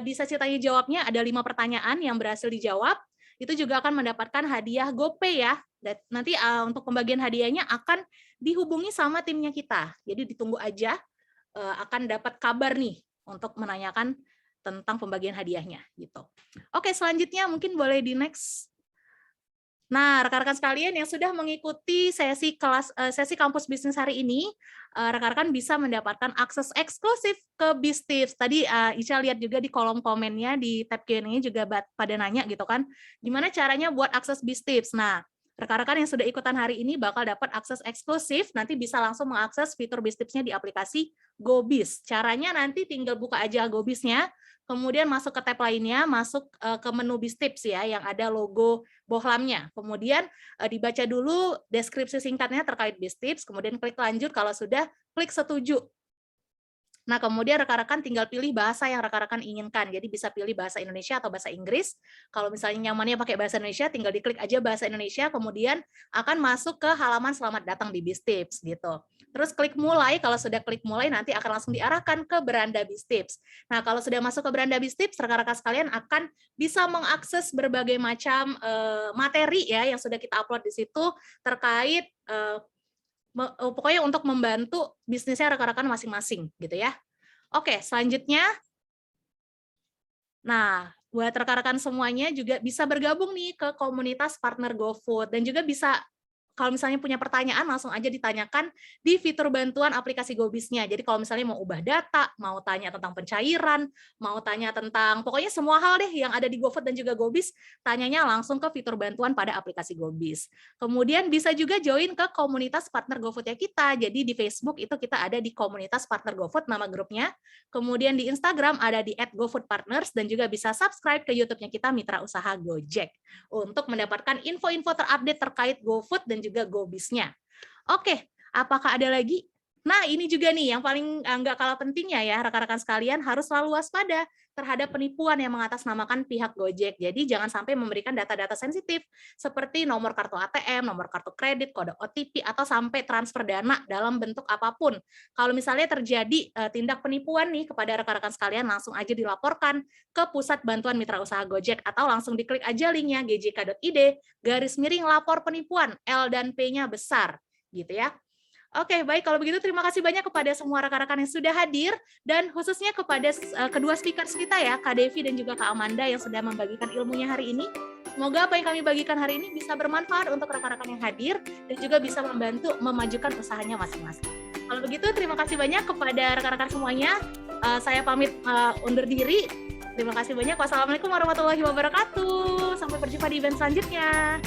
di sesi tanya jawabnya ada 5 pertanyaan yang berhasil dijawab. Itu juga akan mendapatkan hadiah GoPay ya. Dan nanti untuk pembagian hadiahnya akan dihubungi sama timnya kita. Jadi ditunggu aja. Akan dapat kabar nih untuk menanyakan tentang pembagian hadiahnya gitu. Oke, selanjutnya mungkin boleh di next. Nah, rekan-rekan sekalian yang sudah mengikuti sesi kampus bisnis hari ini, rekan-rekan bisa mendapatkan akses eksklusif ke BizTips. Tadi Ica lihat juga di kolom komennya di tab Q&A juga pada nanya gitu kan, gimana caranya buat akses BizTips. Nah, rekan-rekan yang sudah ikutan hari ini bakal dapat akses eksklusif, nanti bisa langsung mengakses fitur BizTips-nya di aplikasi GoBiz. Caranya nanti tinggal buka aja GoBiz-nya, kemudian masuk ke tab lainnya, masuk ke menu BizTips ya, yang ada logo bohlamnya. Kemudian dibaca dulu deskripsi singkatnya terkait BizTips, kemudian klik lanjut, kalau sudah klik setuju. Nah, kemudian rekan-rekan tinggal pilih bahasa yang rekan-rekan inginkan. Jadi bisa pilih bahasa Indonesia atau bahasa Inggris. Kalau misalnya nyamannya pakai bahasa Indonesia, tinggal diklik aja bahasa Indonesia, kemudian akan masuk ke halaman selamat datang di BizTips gitu. Terus klik mulai, kalau sudah klik mulai nanti akan langsung diarahkan ke beranda BizTips. Nah, kalau sudah masuk ke beranda BizTips, rekan-rekan sekalian akan bisa mengakses berbagai macam materi ya yang sudah kita upload di situ terkait pokoknya untuk membantu bisnisnya rekan-rekan masing-masing gitu ya. Oke, selanjutnya. Nah, buat rekan-rekan semuanya juga bisa bergabung nih ke komunitas partner GoFood dan juga bisa kalau misalnya punya pertanyaan langsung aja ditanyakan di fitur bantuan aplikasi GoBiz-nya. Jadi kalau misalnya mau ubah data, mau tanya tentang pencairan, mau tanya tentang pokoknya semua hal deh yang ada di GoFood dan juga GoBiz, tanyanya langsung ke fitur bantuan pada aplikasi GoBiz. Kemudian bisa juga join ke komunitas partner GoFood ya kita. Jadi di Facebook itu kita ada di komunitas partner GoFood nama grupnya. Kemudian di Instagram ada di @GoFoodPartners dan juga bisa subscribe ke YouTube-nya kita Mitra Usaha Gojek untuk mendapatkan info-info terupdate terkait GoFood dan juga GoBiz-nya. Oke, apakah ada lagi? Nah, ini juga nih yang paling nggak kalah pentingnya ya, rekan-rekan sekalian harus selalu waspada terhadap penipuan yang mengatasnamakan pihak Gojek. Jadi jangan sampai memberikan data-data sensitif seperti nomor kartu ATM, nomor kartu kredit, kode OTP, atau sampai transfer dana dalam bentuk apapun. Kalau misalnya terjadi tindak penipuan nih kepada rekan-rekan sekalian, langsung aja dilaporkan ke Pusat Bantuan Mitra Usaha Gojek atau langsung diklik aja linknya gjk.id/lapor penipuan, L dan P-nya besar, gitu ya. Oke, baik. Kalau begitu terima kasih banyak kepada semua rekan-rekan yang sudah hadir dan khususnya kepada kedua speakers kita ya, Kak Devi dan juga Kak Amanda yang sudah membagikan ilmunya hari ini. Semoga apa yang kami bagikan hari ini bisa bermanfaat untuk rekan-rekan yang hadir dan juga bisa membantu memajukan usahanya masing-masing. Kalau begitu terima kasih banyak kepada rekan-rekan semuanya. Saya pamit undur diri. Terima kasih banyak. Wassalamualaikum warahmatullahi wabarakatuh. Sampai berjumpa di event selanjutnya.